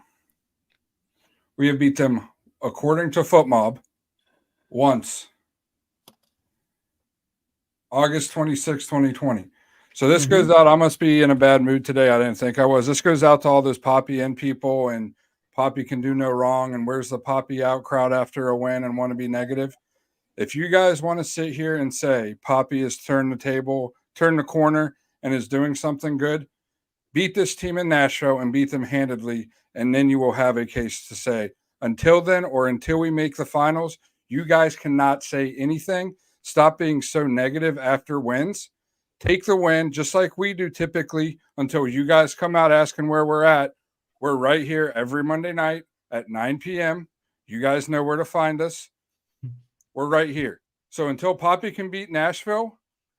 We have beat them, according to FootMob, once. August 26, 2020. So this goes out. I must be in a bad mood today. I didn't think I was. This goes out to all those Poppy in people, and Poppy can do no wrong. And where's the Poppy out crowd after a win and want to be negative? If you guys want to sit here and say Poppy has turned the table, turned the corner, and is doing something good, beat this team in Nashville and beat them handedly, and then you will have a case to say. Until then, or until we make the finals, you guys cannot say anything. Stop being so negative after wins. Take the win, just like we do typically, until you guys come out asking where we're at. We're right here every Monday night at 9 p.m. You guys know where to find us. We're right here. So until Poppy can beat Nashville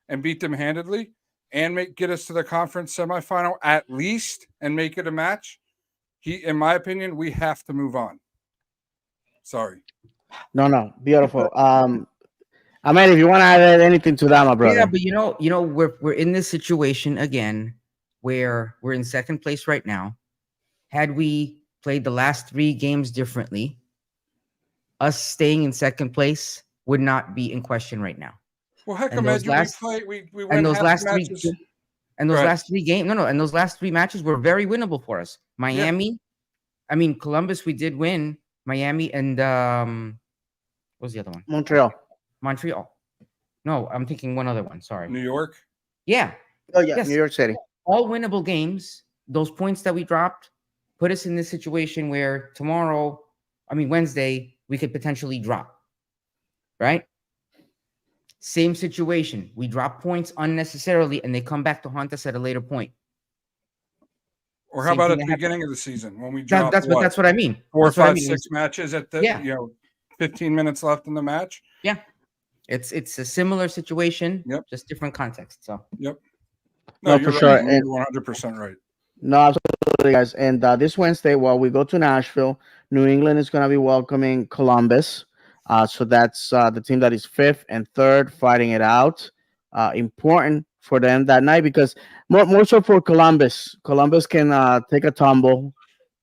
and beat them handedly and get us to the conference semifinal at least and make it a match, in my opinion, we have to move on. Sorry. No, beautiful. I mean, if you want to add anything to that, my Yeah, brother. but we're in this situation again where we're in second place right now. Had we played the last 3 games differently, us staying in second place would not be in question right now. Well, heck, And those imagine last we win and those half the last three matches. and Go those ahead. last 3 games, no, and those last 3 matches were very winnable for us. Miami, I mean Columbus, we did win. Miami and what was the other one? Montreal. Montreal. No, I'm thinking one other one. Sorry. New York. Yeah. Oh yeah, Yes. New York City. All winnable games. Those points that we dropped put us in this situation where Wednesday, we could potentially drop. Right? Same situation. We drop points unnecessarily and they come back to haunt us at a later point. Or how Same about thing at the that happened. beginning of the season when we dropped That's what I mean. 4, That's what I 5, mean. 6 matches at the Yeah. 15 minutes left in the match? Yeah. It's a similar situation, Yep. just different context. So Yep. No, you're for right. sure. And You're 100% right. no, absolutely, guys. And this Wednesday, while we go to Nashville, New England is going to be welcoming Columbus. So that's the team that is fifth and third fighting it out. Important for them that night because more so for Columbus. Columbus can take a tumble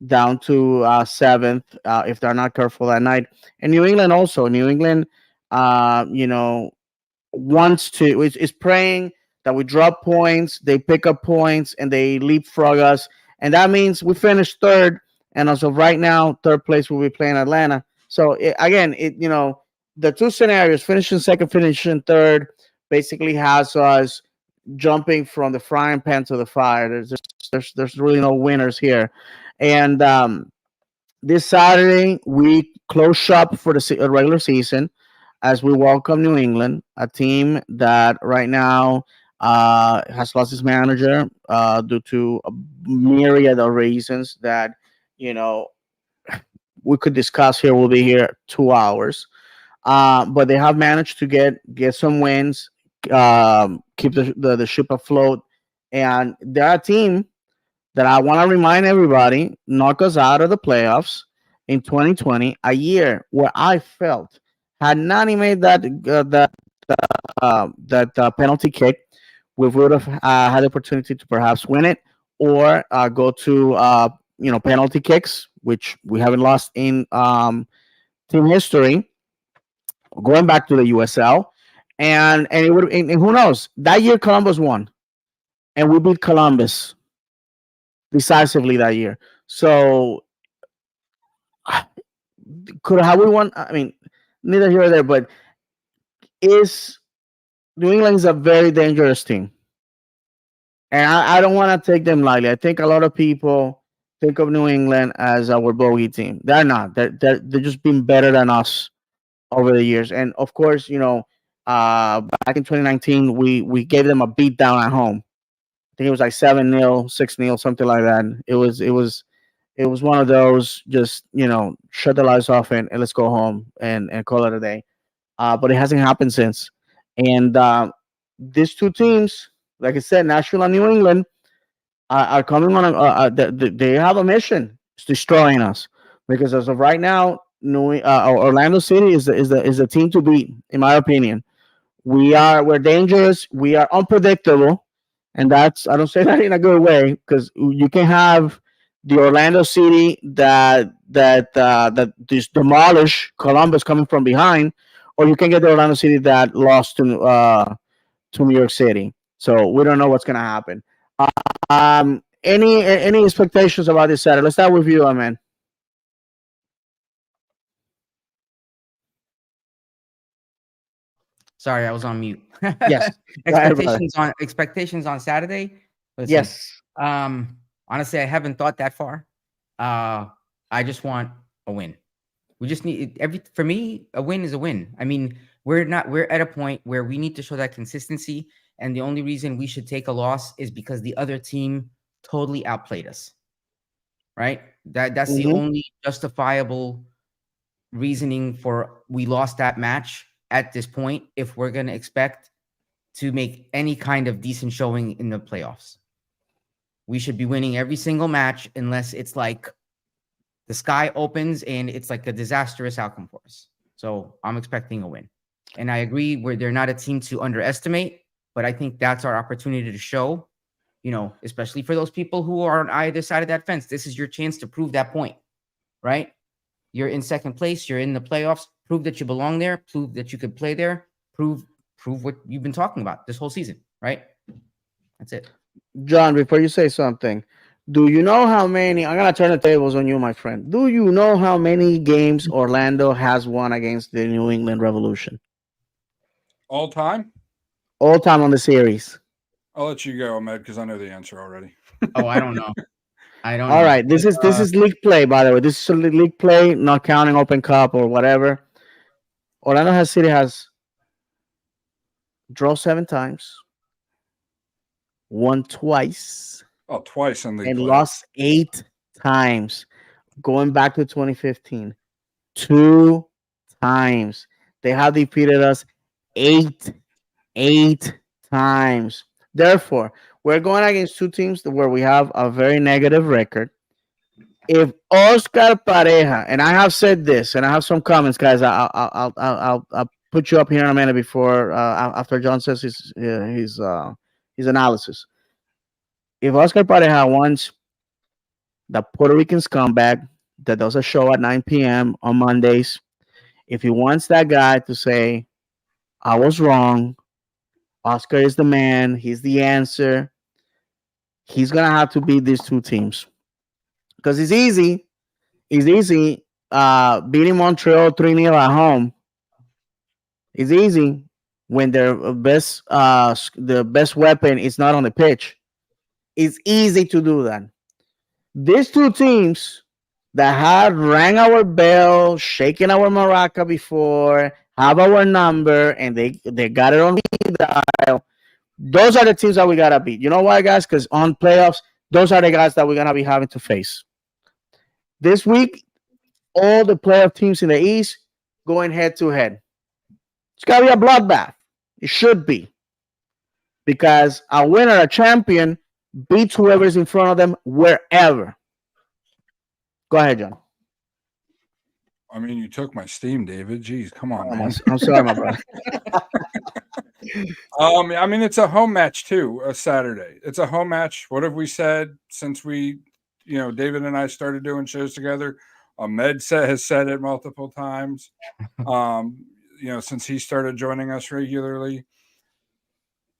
down to seventh if they're not careful that night. And New England also. New England, you know, wants to is praying that we drop points, they pick up points, and they leapfrog us, and that means we finish third. And as of right now, third place will be playing Atlanta. So the two scenarios: finishing second, finishing third, basically has us jumping from the frying pan to the fire. There's really no winners here, and this Saturday we close shop for the regular season as we welcome New England, a team that right now has lost its manager due to a myriad of reasons that you know we could discuss here. We'll be here 2 hours, but they have managed to get some wins, keep the ship afloat, and they're a team that I want to remind everybody knock us out of the playoffs in 2020, a year where I felt had not he made that penalty kick, we would have had the opportunity to perhaps win it or go to penalty kicks, which we haven't lost in team history, going back to the USL, and it would and who knows that year Columbus won and we beat Columbus decisively that year. So could have we won? I mean, neither here or there. But is New England is a very dangerous team, and I don't want to take them lightly. I think a lot of people think of New England as our bogey team. They're not. They're just been better than us over the years. And of course, back in 2019, we gave them a beat down at home. I think it was like 7-0, 6-0, something like that. It was It was one of those just shut the lights off and let's go home and call it a day. But it hasn't happened since. And these two teams, like I said, Nashville and New England, are coming on. They have a mission. It's destroying us because as of right now, Orlando City is the team to beat, in my opinion. We're dangerous. We are unpredictable, and that's I don't say that in a good way because you can have the Orlando City that just demolish Columbus coming from behind, or you can get the Orlando City that lost to New York City. So we don't know what's gonna happen. Any expectations about this Saturday? Let's start with you, man. Sorry, I was on mute. Yes, go ahead, brother. Expectations on Saturday. Listen, Yes, honestly, I haven't thought that far. I just want a win. We just need for me, a win is a win. I mean, we're at a point where we need to show that consistency. And the only reason we should take a loss is because the other team totally outplayed us. Right? That's the hmm only justifiable reasoning for we lost that match at this point if we're going to expect to make any kind of decent showing in the playoffs. We should be winning every single match unless it's like the sky opens and it's like a disastrous outcome for us. So I'm expecting a win. And I agree they're not a team to underestimate, but I think that's our opportunity to show, especially for those people who are on either side of that fence. This is your chance to prove that point, right? You're in second place. You're in the playoffs. Prove that you belong there. Prove that you could play there. Prove what you've been talking about this whole season, right? That's it. John. Before you say something, do you know how many? I'm gonna turn the tables on you, my friend. Do you know how many games Orlando has won against the New England Revolution All time? all time on the series? I'll let you go, Ahmed, because I know the answer already. Oh, I don't know. I don't All know. right, this is league play, by the way. This is league play, not counting Open Cup or whatever. City has draw 7 times, won twice, Oh, twice in league and play. lost 8 times. Going back to 2015, 2 times. They have defeated us eight, 8 times. Therefore, we're going against two teams where we have a very negative record. If Oscar Pareja, and I have said this, and I have some comments, guys. I'll put you up here in a minute before after John says his analysis. If Oscar Pareja wants the Puerto Rican scumbag that does a show at 9 p.m. on Mondays, if he wants that guy to say, I was wrong, Oscar is the man, he's the answer, he's going to have to beat these two teams. Because it's easy. It's easy beating Montreal 3-0 at home. It's easy when the best weapon is not on the pitch. It's easy to do that. These two teams that had rang our bell, shaken our maraca before, have our number, and they got it on the dial. Those are the teams that we gotta beat. You know why, guys? Because on playoffs, those are the guys that we're gonna be having to face. This week, all the playoff teams in the East going head to head. It's gotta be a bloodbath. It should be. Because a winner, a champion, beats whoever's in front of them wherever. Go ahead, John. I mean, you took my steam, David. Jeez, come on, man. I'm sorry, my brother. I mean, it's a home match too. A Saturday. It's a home match. What have we said since David and I started doing shows together? Ahmed has said it multiple times. Since he started joining us regularly,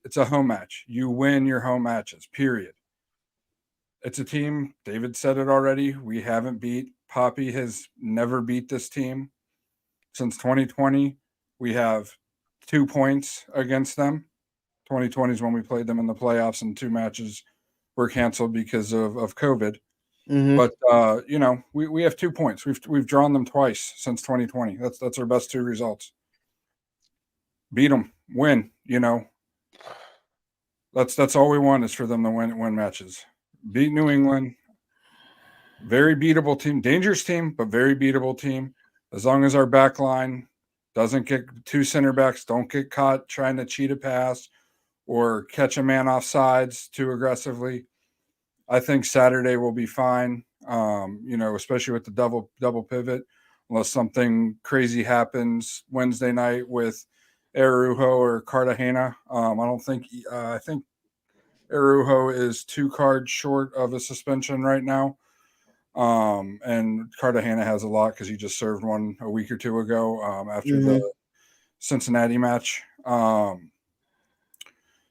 it's a home match. You win your home matches. Period. It's a team. David said it already. We haven't beat. Poppy has never beat this team since 2020. We have 2 points against them. 2020 is when we played them in the playoffs, and 2 matches were canceled because of COVID. Mm-hmm. But we have 2 points. We've drawn them twice since 2020. That's our best 2 results. Beat them, win. That's all we want is for them to win matches. Beat New England, Very beatable team, dangerous team, but very beatable team. As long as our back line doesn't get two center backs, don't get caught trying to cheat a pass or catch a man off sides too aggressively. I think Saturday will be fine. Especially with the double pivot, unless something crazy happens Wednesday night with Arujo or Cartagena. I don't think. I think Arujo is 2 cards short of a suspension right now. And Cartagena has a lot because he just served one a week or two ago after the Mhm. Cincinnati match.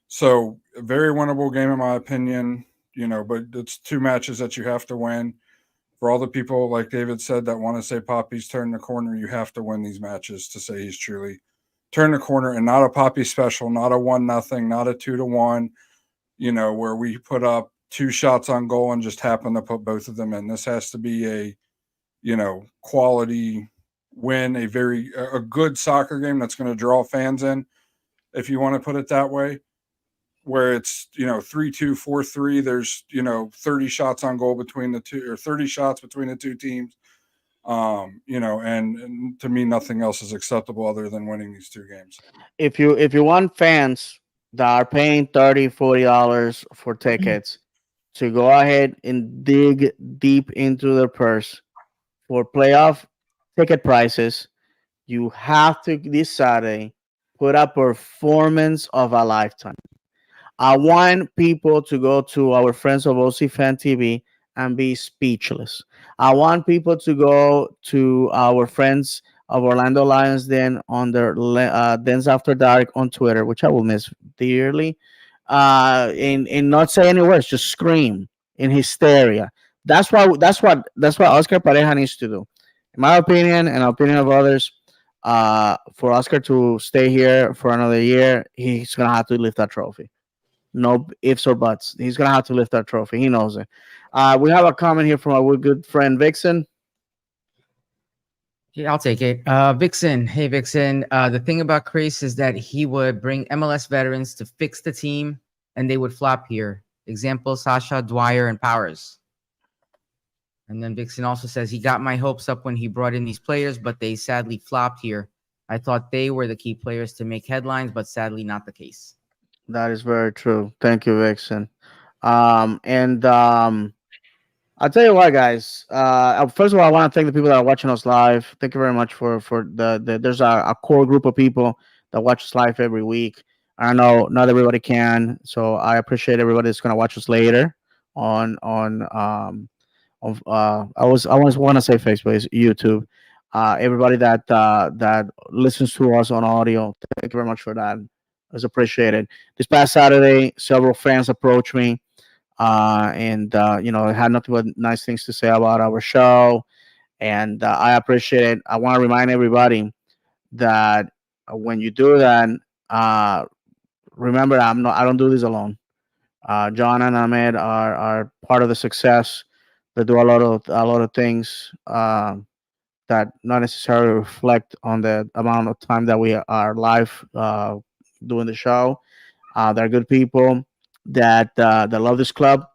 So a very winnable game in my opinion. But it's 2 matches that you have to win. For all the people, like David said, that want to say Poppy's turned the corner, you have to win these matches to say he's truly turned the corner, and not a Poppy special, not a 1-0, not a 2-1. Where we put up 2 shots on goal and just happen to put both of them in. This has to be a quality win, a good soccer game that's going to draw fans in, if you want to put it that way, where it's 3-2, 4-3. There's 30 shots on goal between the two, or 30 shots between the two teams. And to me, nothing else is acceptable other than winning these 2 games. If you want fans that are paying $30-$40 for tickets to go ahead and dig deep into their purse for playoff ticket prices, you have to this Saturday put a performance of a lifetime. I want people to go to our friends of OC Fan TV and be speechless. I want people to go to our friends of Orlando Lions Den on their Dens After Dark on Twitter, which I will miss dearly. And not say any words, just scream in hysteria. That's what Oscar Pareja needs to do, in my opinion, and opinion of others. For Oscar to stay here for another year, he's gonna have to lift that trophy. No ifs or buts. He's gonna have to lift that trophy. He knows it. We have a comment here from our good friend Vixen. Yeah, I'll take it. Vixen. Hey, Vixen. The thing about Chris is that he would bring MLS veterans to fix the team and they would flop here. Example, Sasha, Dwyer, and Powers. And then Vixen also says he got my hopes up when he brought in these players, but they sadly flopped here. I thought they were the key players to make headlines, but sadly not the case. That is very true. Thank you, Vixen. And I'll tell you what, guys. First of all, I want to thank the people that are watching us live. Thank you very much for the there's a core group of people that watch us live every week. I know not everybody can, so I appreciate everybody that's gonna watch us later on I always want to say Facebook, it's YouTube. Everybody that listens to us on audio, thank you very much for that. It's appreciated. This past Saturday, several fans approached me, and had nothing but nice things to say about our show, and I appreciate it. I want to remind everybody that when you do that, uh, remember I don't do this alone. John and Ahmed are part of the success. They do a lot of things that not necessarily reflect on the amount of time that we are live doing the show. They're good people that love this club,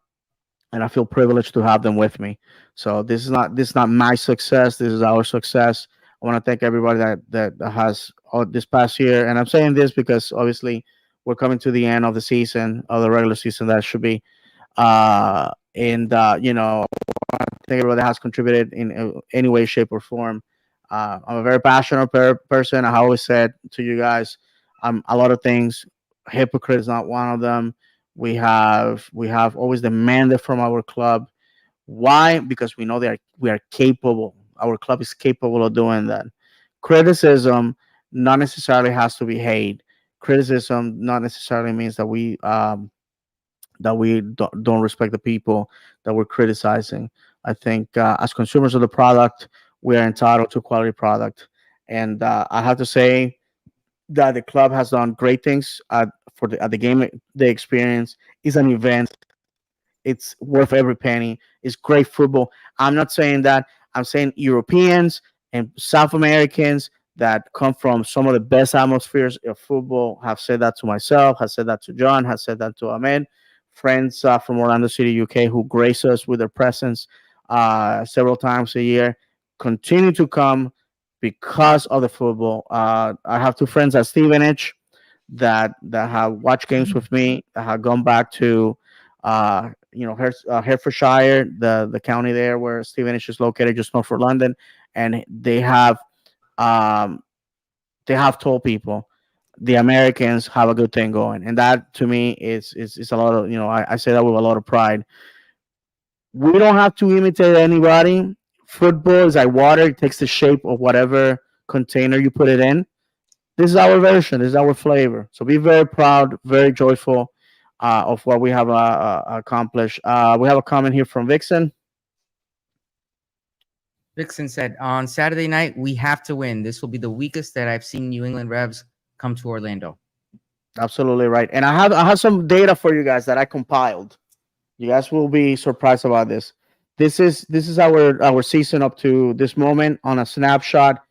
and I feel privileged to have them with me. So this is not my success. This is our success. I want to thank everybody that has this past year, and I'm saying this because obviously we're coming to the end of the season, of the regular season. That should be, and I think everybody has contributed in any way, shape, or form. I'm a very passionate person. I always said to you guys, a lot of things. Hypocrite is not one of them. We have always demanded from our club. Why? Because we know we are capable. Our club is capable of doing that. Criticism not necessarily has to be hate. Criticism not necessarily means that we don't respect the people that we're criticizing. I think as consumers of the product, we are entitled to quality product, and I have to say that the club has done great things at the game. The experience is an event. It's worth every penny. It's great football. I'm not saying that. I'm saying Europeans and South Americans that come from some of the best atmospheres of football have said that to myself, has said that to John, has said that to Ahmed. Friends from Orlando City, UK, who grace us with their presence several times a year. Continue to come because of the football. I have two friends at Stevenage that have watched games with me, that have gone back to Hertfordshire, the county there where Stevenage is located, just north of London, and um, they have told people the Americans have a good thing going, and that to me is a lot of, I say that with a lot of pride. We don't have to imitate anybody. Football is like water; it takes the shape of whatever container you put it in. This is our version. This is our flavor. So be very proud, very joyful of what we have accomplished. We have a comment here from Vixen. Vixen said, on Saturday night, we have to win. This will be the weakest that I've seen New England Revs come to Orlando. Absolutely right. And I have some data for you guys that I compiled. You guys will be surprised about this. This is our season up to this moment on a snapshot.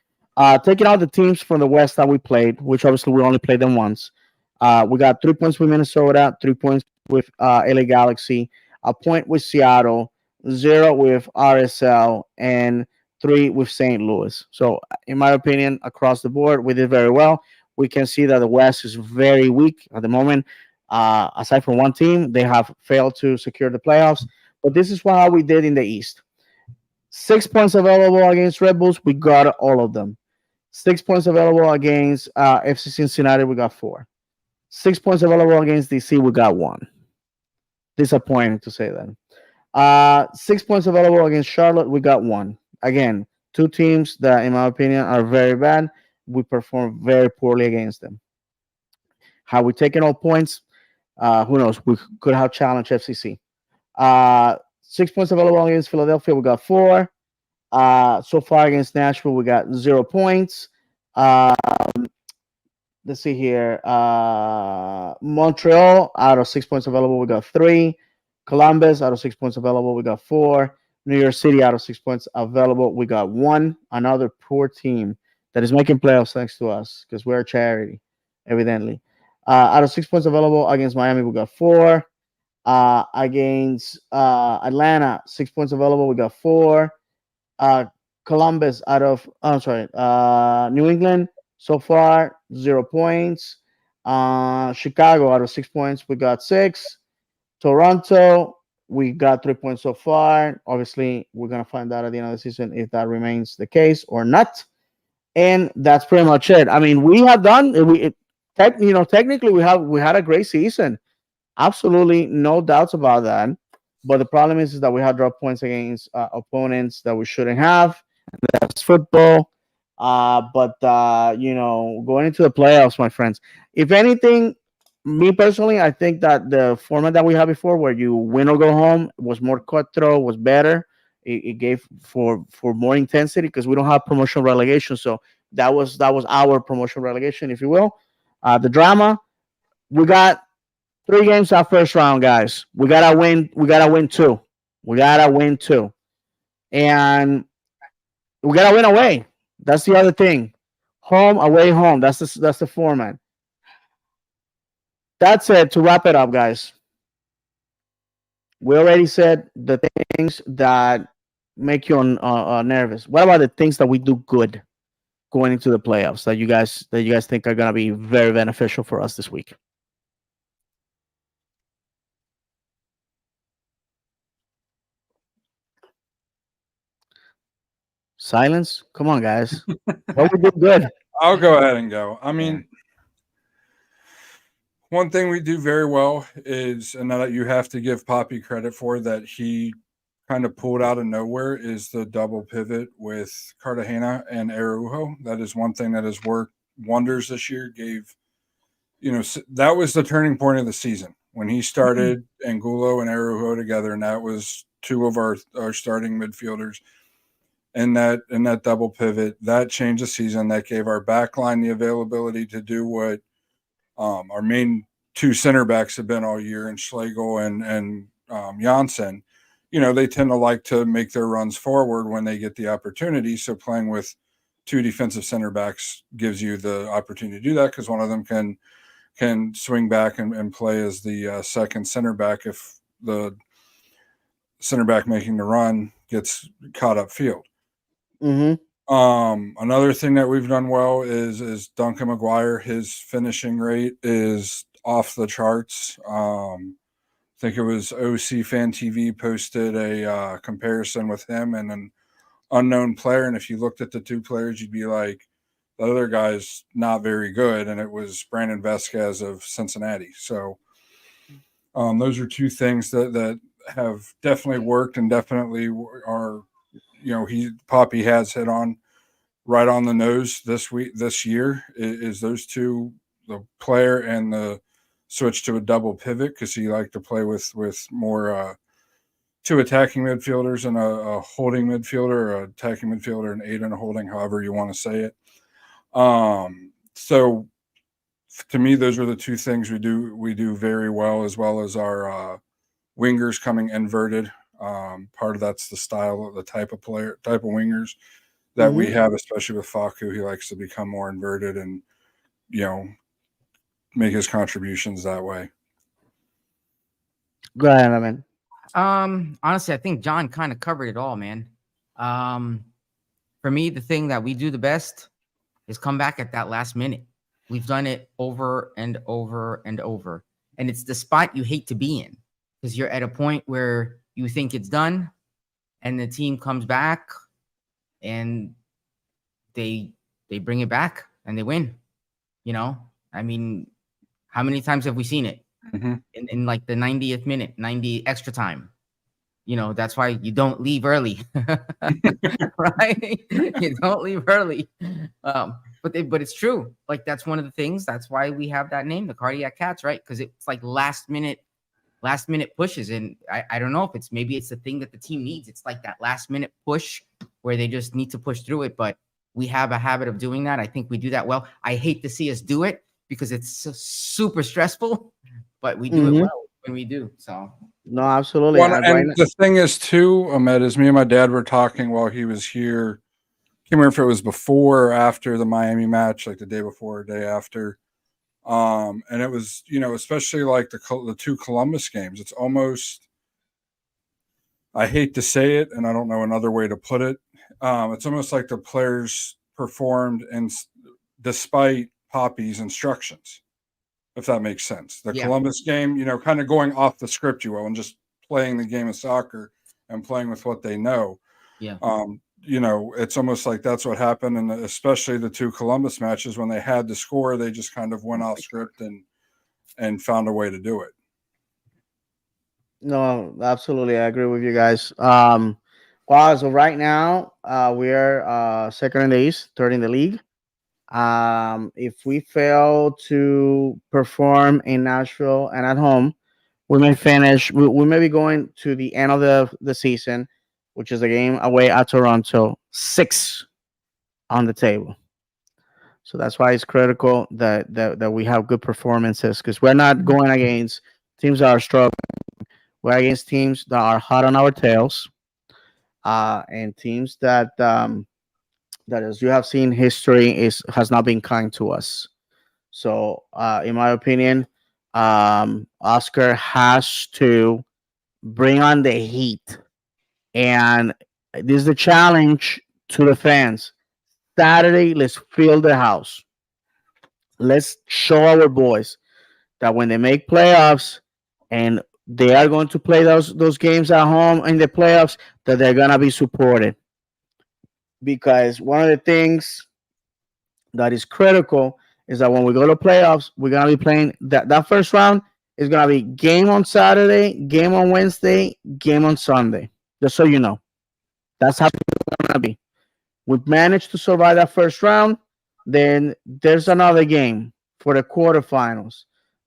Taking out the teams from the West that we played, which obviously we only played them once. We got 3 points with Minnesota, 3 points with LA Galaxy, a point with Seattle, zero with RSL, and three with St. Louis. So, in my opinion, across the board, we did very well. We can see that the West is very weak at the moment. Aside from one team, they have failed to secure the playoffs. But this is how we did in the East. 6 points available against Red Bulls, we got all of them. 6 points available against FC Cincinnati, we got four. 6 points available against DC, we got one. Disappointing to say that. 6 points available against Charlotte, we got one. Again, two teams that, in my opinion, are very bad. We performed very poorly against them. How we taken all points? Who knows? We could have challenged FCC. 6 points available against Philadelphia, we got four. So far against Nashville, we got 0 points. Let's see here. Montreal, out of 6 points available, we got three. Columbus, out of 6 points available, we got four. New York City, out of 6 points available, we got one. Another poor team that is making playoffs thanks to us because we're a charity, evidently. Out of 6 points available against Miami, we got four. Against Atlanta, 6 points available, we got four. Columbus, out of, I'm sorry, New England, so far 0 points. Chicago, out of 6 points, we got six. Toronto, we got 3 points so far. Obviously, we're gonna find out at the end of the season if that remains the case or not. And that's pretty much it. I mean, we have done technically we had a great season. Absolutely no doubts about that. But the problem is that we have dropped points against opponents that we shouldn't have. That's football. But going into the playoffs, my friends, if anything, me personally, I think that the format that we had before, where you win or go home, was more cutthroat, was better. It gave for more intensity because we don't have promotion relegation. So that was our promotion relegation, if you will. The drama, we got three games our first round, guys. We gotta win. We gotta win two. We gotta win two, and we gotta win away. That's the other thing. Home, away, home. That's the format. That's it. To wrap it up, guys. We already said the things that make you nervous. What about the things that we do good going into the playoffs that you guys think are gonna be very beneficial for us this week? Silence. Come on, guys. What we do good? I'll go ahead and go. I Yeah. mean, one thing we do very well is, and that you have to give Poppy credit for, that he kind of pulled out of nowhere, is the double pivot with Cartagena and Araujo. That is one thing that has worked wonders this year. That was the turning point of the season when he started Angulo and Araujo together, and that was two of our starting midfielders. And that double pivot, that changed the season. That gave our back line the availability to do what our main two center backs have been all year, and Schlegel and Janssen. They tend to like to make their runs forward when they get the opportunity. So playing with two defensive center backs gives you the opportunity to do that, because one of them can swing back and play as the second center back if the center back making the run gets caught up field. Mm-hmm. Another thing that we've done well is Duncan McGuire. His finishing rate is off the charts. I think it was OC Fan TV posted a comparison with him and an unknown player, and if you looked at the two players, you'd be like, the other guy's not very good, and it was Brandon Vasquez of Cincinnati. So those are two things that have definitely worked and definitely are, Poppy has hit on right on the nose this year is those two, the player and the switch to a double pivot, because he liked to play with more two attacking midfielders and a holding midfielder, or attacking midfielder and 8 and a holding, however you want to say it. So to me, those are the two things we do very well as our wingers coming inverted. Part of that's the style of the type of wingers that we have, especially with Faku. He likes to become more inverted and, make his contributions that way. Go ahead, I mean. Honestly, I think John kind of covered it all, man. For me, the thing that we do the best is come back at that last minute. We've done it over and over and over. And it's the spot you hate to be in, because you're at a point where you think it's done and the team comes back and they bring it back and they win. I mean, how many times have we seen it? In like the 90th minute, 90 extra time? That's why you don't leave early, right? You don't leave early. But it's true. Like, that's one of the things. That's why we have that name, the Cardiac Cats, right? Because it's like last minute pushes. And I don't know if it's the thing that the team needs. It's like that last minute push where they just need to push through it. But we have a habit of doing that. I think we do that well. I hate to see us do it because it's so super stressful, but we do it well when we do. So no, absolutely. Well, and the thing is too, Ahmed, is me and my dad were talking while he was here. I can't remember if it was before or after the Miami match, like the day before or day after. And it was, especially like the two Columbus games. It's almost, I hate to say it, and I don't know another way to put it. It's almost like the players performed and despite Poppy's instructions, if that makes sense. The Columbus game, kind of going off the script, and just playing the game of soccer and playing with what they know. Yeah. It's almost like that's what happened, and especially the two Columbus matches, when they had to score, they just kind of went off script and found a way to do it. No, absolutely, I agree with you guys. So right now, we are second in the East, third in the league. If we fail to perform in Nashville and at home, we may finish. We may be going to the end of the season, which is a game away at Toronto, 6 on the table. So that's why it's critical that we have good performances, because we're not going against teams that are struggling. We're against teams that are hot on our tails, and teams that as you have seen, history has not been kind to us. So, in my opinion, Oscar has to bring on the heat, and this is the challenge to the fans. Saturday, let's fill the house. Let's show our boys that when they make playoffs and they are going to play those games at home in the playoffs, that they're gonna be supported. Because one of the things that is critical is that when we go to playoffs, we're gonna be playing that first round is gonna be game on Saturday, game on Wednesday, game on Sunday. Just so you know, that's how it's gonna be. We've managed to survive that first round. Then there's another game for the quarterfinals.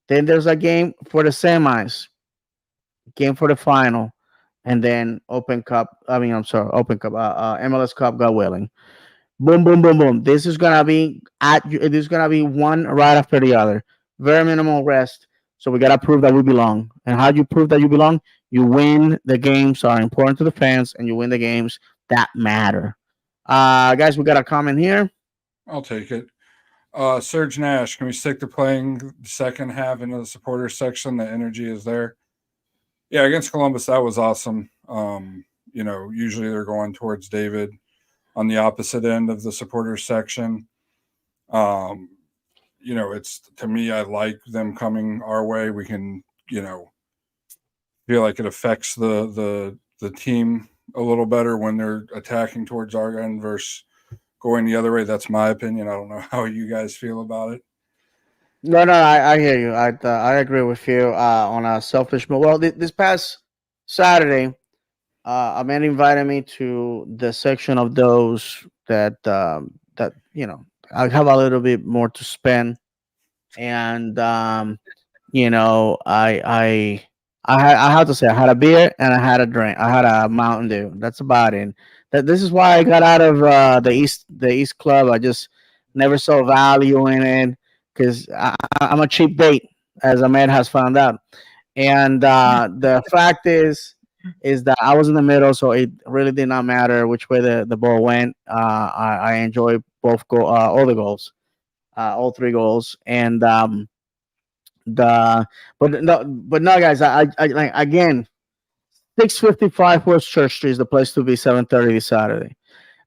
Then there's a game for the semis, game for the final, and then Open Cup. I'm sorry, Open Cup, MLS Cup, God willing. Boom, boom, boom, boom. This is gonna be one right after the other. Very minimal rest. So we gotta prove that we belong. And how do you prove that you belong? You win the games that are important to the fans, and you win the games that matter. Guys, we got a comment here. I'll take it. Serge Nash, can we stick to playing the second half into the supporter section? The energy is there. Yeah, against Columbus, that was awesome. Usually they're going towards David on the opposite end of the supporters section. Um, it's to me, I like them coming our way. We can, feel like it affects the team a little better when they're attacking towards our end versus going the other way. That's my opinion. I don't know how you guys feel about it. No, no, I hear you. I agree with you on a selfish move. Well, this past Saturday, a man invited me to the section of those that I have a little bit more to spend, and I have to say I had a beer and I had a drink. I had a Mountain Dew. That's about it. That this is why I got out of the East Club. I just never saw value in it because I'm a cheap date, as Ahmed has found out. And the fact is that I was in the middle, so it really did not matter which way the ball went. I enjoyed all the goals, all three goals, and the but no, guys, I like again 655 West Church Street is the place to be 7:30 this Saturday.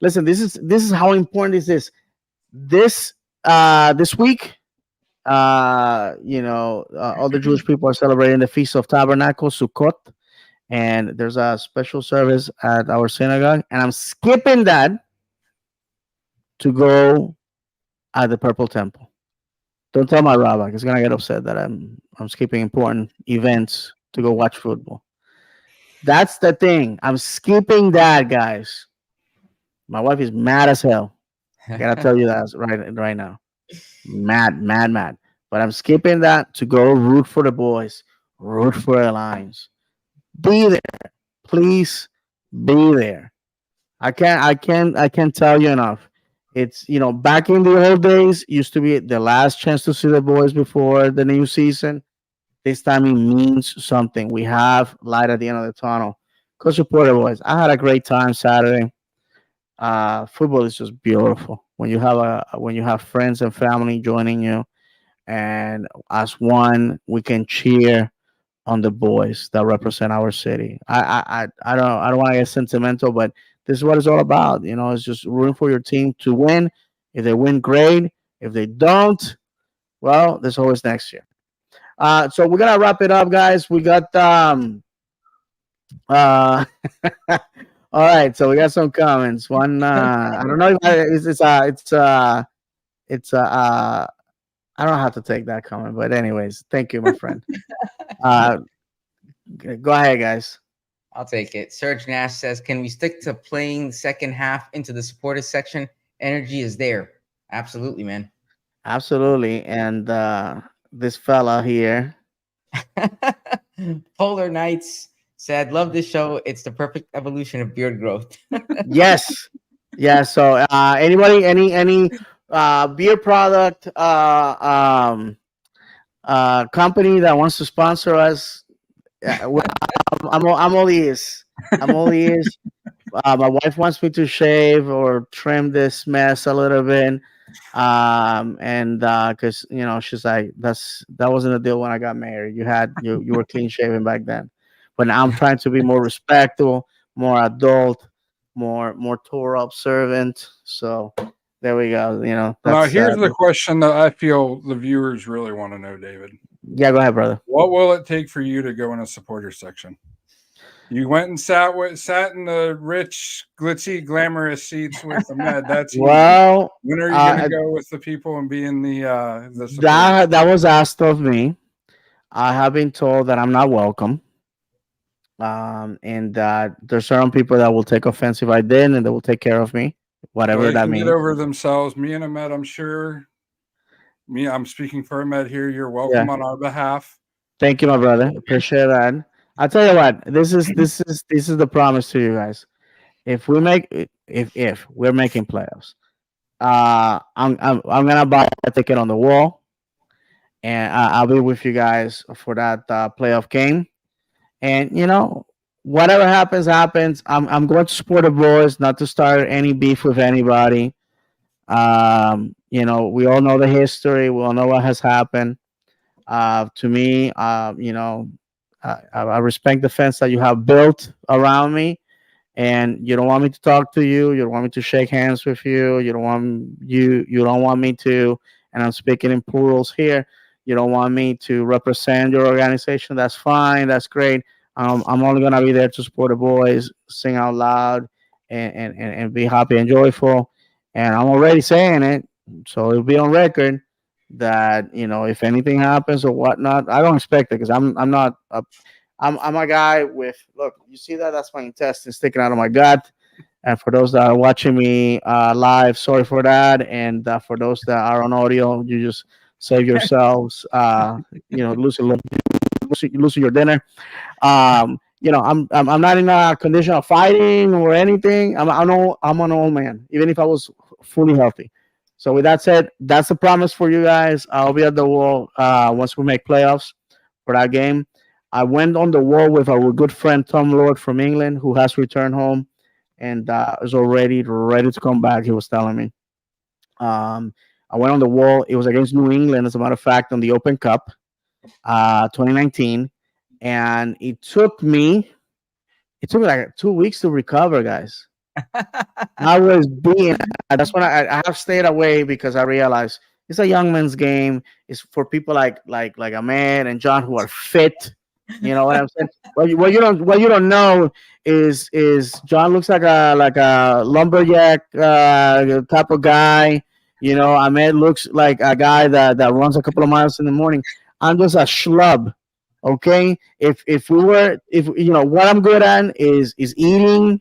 Listen, this is how important is this this week. All the Jewish people are celebrating the Feast of Tabernacles, Sukkot, and there's a special service at our synagogue, and I'm skipping that to go at the Purple Temple. Don't tell my rabbi; he's gonna get upset that I'm skipping important events to go watch football. That's the thing. I'm skipping that, guys. My wife is mad as hell. I gotta tell you that right now. Mad, mad, mad. But I'm skipping that to go root for the boys, root for the Lions. Be there, please. Be there. I can't tell you enough. It's back in the old days used to be the last chance to see the boys before the new season. This time it means something. We have light at the end of the tunnel. Go support the boys. I had a great time Saturday. Football is just beautiful when you have friends and family joining you, and as one we can cheer on the boys that represent our city. I don't want to get sentimental, but this is what it's all about. It's just rooting for your team to win. If they win, great. If they don't, well, there's always next year. So we're gonna wrap it up, guys. We got uh all right, so we got some comments. One I don't know if it's I don't have to take that comment, but anyways, thank you, my friend. Uh go ahead, guys. I'll take it. Serge Nash says, "Can we stick to playing the second half into the supporters section? Energy is there. Absolutely, man." Absolutely. And this fella here. Polar Knights said, "Love this show. It's the perfect evolution of beard growth." Yes. Yeah, so anybody any beer product company that wants to sponsor us, I'm all ears. I'm all ears. My wife wants me to shave or trim this mess a little bit, and because she's like, that wasn't a deal when I got married. You were clean shaven back then, but now I'm trying to be more respectful, more adult, more Torah observant. So there we go. Now, That's here's the question that I feel the viewers really want to know, David. yeah. Go ahead, brother. What will it take for you to go in a supporter section? You went and sat in the rich, glitzy, glamorous seats with Ahmed. That's easy. Well, When are you going to go with the people and be in the supporter that was asked of me. I have been told that I'm not welcome. And there's certain people that will take offense if I did, and they will take care of me, Well, whatever they that can get means. over themselves. Me and Ahmed, I'm sure. I'm speaking for Ahmed here. You're welcome Yeah. on our behalf. Thank you, my brother. Appreciate that. I'll tell you what. This is the promise to you guys. If we're making playoffs, I'm gonna buy a ticket on the wall, and I'll be with you guys for that playoff game. And whatever happens, happens. I'm going to support the boys, not to start any beef with anybody. We all know the history. We all know what has happened. To me, I respect the fence that you have built around me, and you don't want me to talk to you. You don't want me to shake hands with you. You don't want me to, and I'm speaking in plurals here. You don't want me to represent your organization. That's fine. That's great. I'm only gonna be there to support the boys, sing out loud, and be happy and joyful. And I'm already saying it, so it'll be on record that if anything happens or whatnot, I don't expect it because I'm not I'm a guy with, look, you see that? That's my intestine sticking out of my gut. And for those that are watching me live, sorry for that. And for those that are on audio, you just save yourselves, losing your dinner. I'm not in a condition of fighting or anything. I'm an old man, even if I was fully healthy. So with that said, that's a promise for you guys. I'll be at the wall once we make playoffs for that game. I went on the wall with our good friend Tom Lord from England, who has returned home and is already ready to come back. He was telling me. Um, I went on the wall. It was against New England, as a matter of fact, on the Open Cup, 2019, and it took me like 2 weeks to recover, guys. I was being. That's when I have stayed away because I realized it's a young man's game. It's for people like Ahmed and John who are fit. You know what I'm saying? What you don't know is John looks like a lumberjack type of guy. Ahmed looks like a guy that runs a couple of miles in the morning. I'm just a schlub. Okay, if what I'm good at is eating,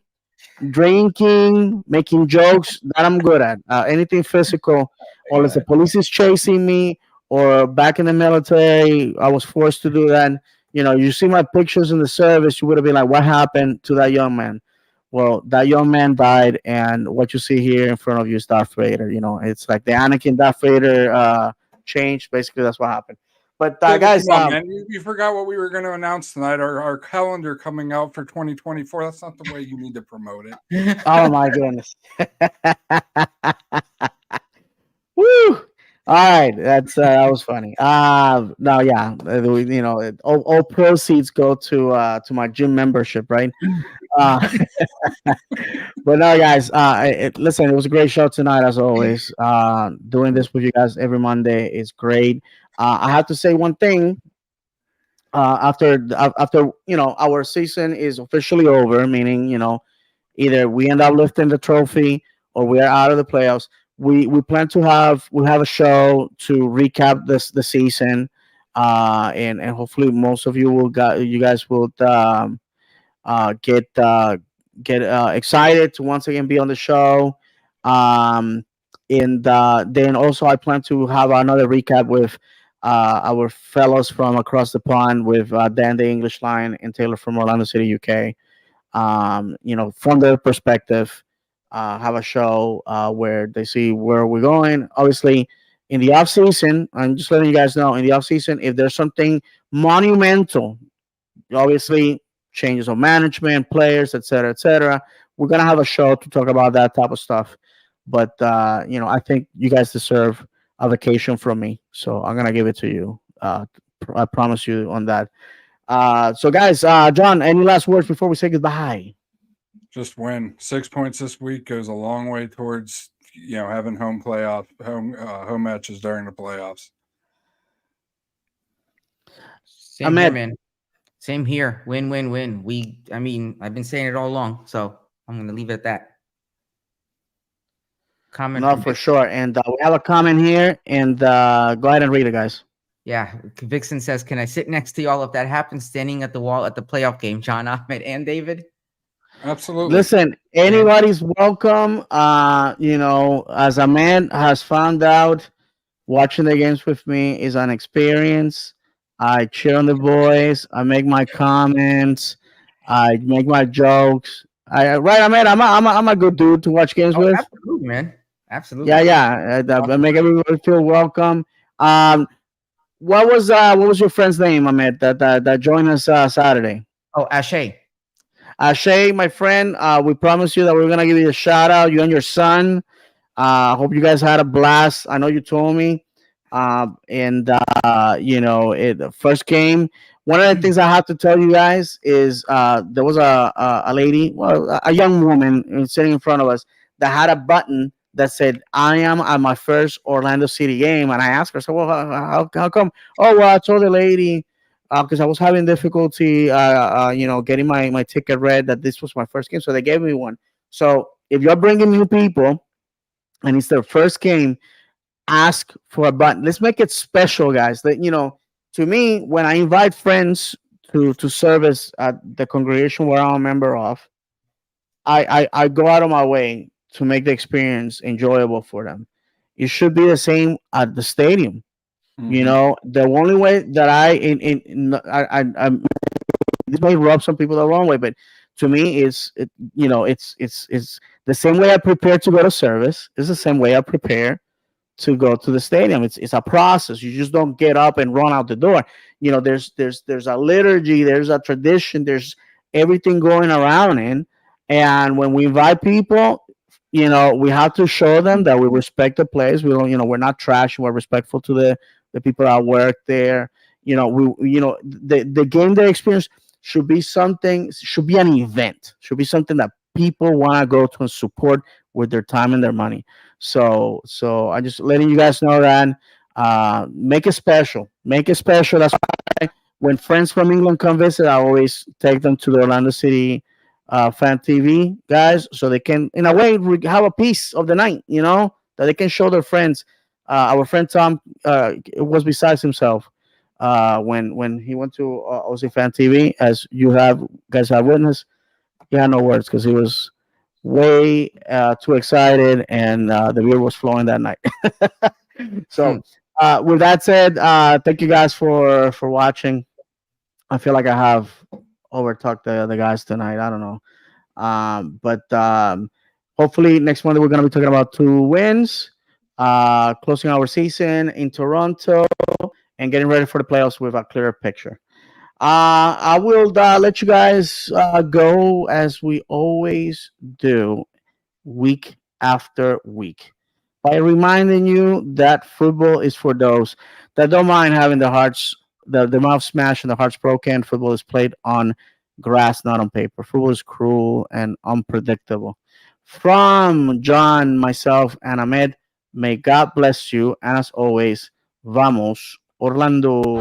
drinking, making jokes, that I'm good at. Anything physical, unless the police is chasing me or back in the military, I was forced to do that. You see my pictures in the service, you would have been like, what happened to that young man? Well, that young man died, and what you see here in front of you is Darth Vader. It's like the Anakin Darth Vader change. Basically, that's what happened. But David, guys, come on, man. You forgot what we were going to announce tonight. Our calendar coming out for 2024. That's not the way you need to promote it. oh my goodness. Woo! All right, that was funny. No, yeah, all proceeds go to my gym membership, right? Uh, but no, guys, listen, it was a great show tonight, as always. Doing this with you guys every Monday is great. I have to say one thing. After our season is officially over, meaning either we end up lifting the trophy or we are out of the playoffs. We plan to have a show to recap the season, and hopefully most of you guys will get excited to once again be on the show. Um, and then also I plan to have another recap with our fellows from across the pond with Dan the English Line and Taylor from Orlando City, UK. From their perspective, have a show where they see where we're going. Obviously, in the off season, I'm just letting you guys know. In the off season, if there's something monumental, obviously changes of management, players, etc., we're gonna have a show to talk about that type of stuff. But I think you guys deserve a vacation from me, so I'm gonna give it to you. I promise you on that. So guys, John, any last words before we say goodbye? Just win 6 points this week goes a long way towards having home matches during the playoffs. Same here, man. Same here. Win, win, win. I've been saying it all along, so I'm going to leave it at that. Comment. No, for sure. And we have a comment here, and go ahead and read it, guys. Yeah, Vixen says, "Can I sit next to y'all if that happens, standing at the wall at the playoff game?" John, Ahmed, and David. Absolutely. Listen, anybody's welcome. As a man has found out, watching the games with me is an experience. I cheer on the boys. I make my comments. I make my jokes. Right, Ahmed. I'm a good dude to watch games with. Absolutely, man. Absolutely. Yeah. I make everybody feel welcome. What was your friend's name, Ahmed? That joined us Saturday. Oh, Ashay. Ashay, my friend. We promised you that we are gonna give you a shout out. You and your son. Hope you guys had a blast. I know you told me. And the first game. One of the things I have to tell you guys is there was a lady, well, a young woman sitting in front of us that had a button that said, "I am at my first Orlando City game," and I asked her, "So, well, how come?" Oh, well, I told the lady because I was having difficulty, getting my ticket read that this was my first game, so they gave me one. So if you're bringing new people and it's their first game, ask for a button. Let's make it special, guys. To me, when I invite friends to service at the congregation where I'm a member of, I go out of my way to make the experience enjoyable for them. It should be the same at the stadium. Hmm. The only way that I this may rub some people the wrong way, but to me, it's the same way I prepare to go to service. It's the same way I prepare to go to the stadium. It's a process. You just don't get up and run out the door. There's a liturgy, there's a tradition, there's everything going around in. And when we invite people, we have to show them that we respect the place. We don't, we're not trash. We're respectful to the people that work there. The game day experience should be an event, should be something that people want to go to and support with their time and their money. So I just letting you guys know that make it special. Make it special. That's why when friends from England come visit, I always take them to the Orlando City fan TV guys, so they can, in a way, have a piece of the night. That they can show their friends. Our friend Tom was besides himself when he went to Aussie Fan TV, as you have guys have witnessed. He had no words because he was way too excited, and the beer was flowing that night. So, Hmm. with that said, thank you guys for watching. I feel like I have overtalked the guys tonight. I don't know, but hopefully next Monday we're gonna be talking about 2 wins, closing our season in Toronto, and getting ready for the playoffs with a clearer picture. I will let you guys go as we always do, week after week, by reminding you that football is for those that don't mind having the mouth smashed and the hearts broken. Football is played on grass, not on paper. Football is cruel and unpredictable. From John, myself, and Ahmed, may God bless you. And as always, vamos, Orlando.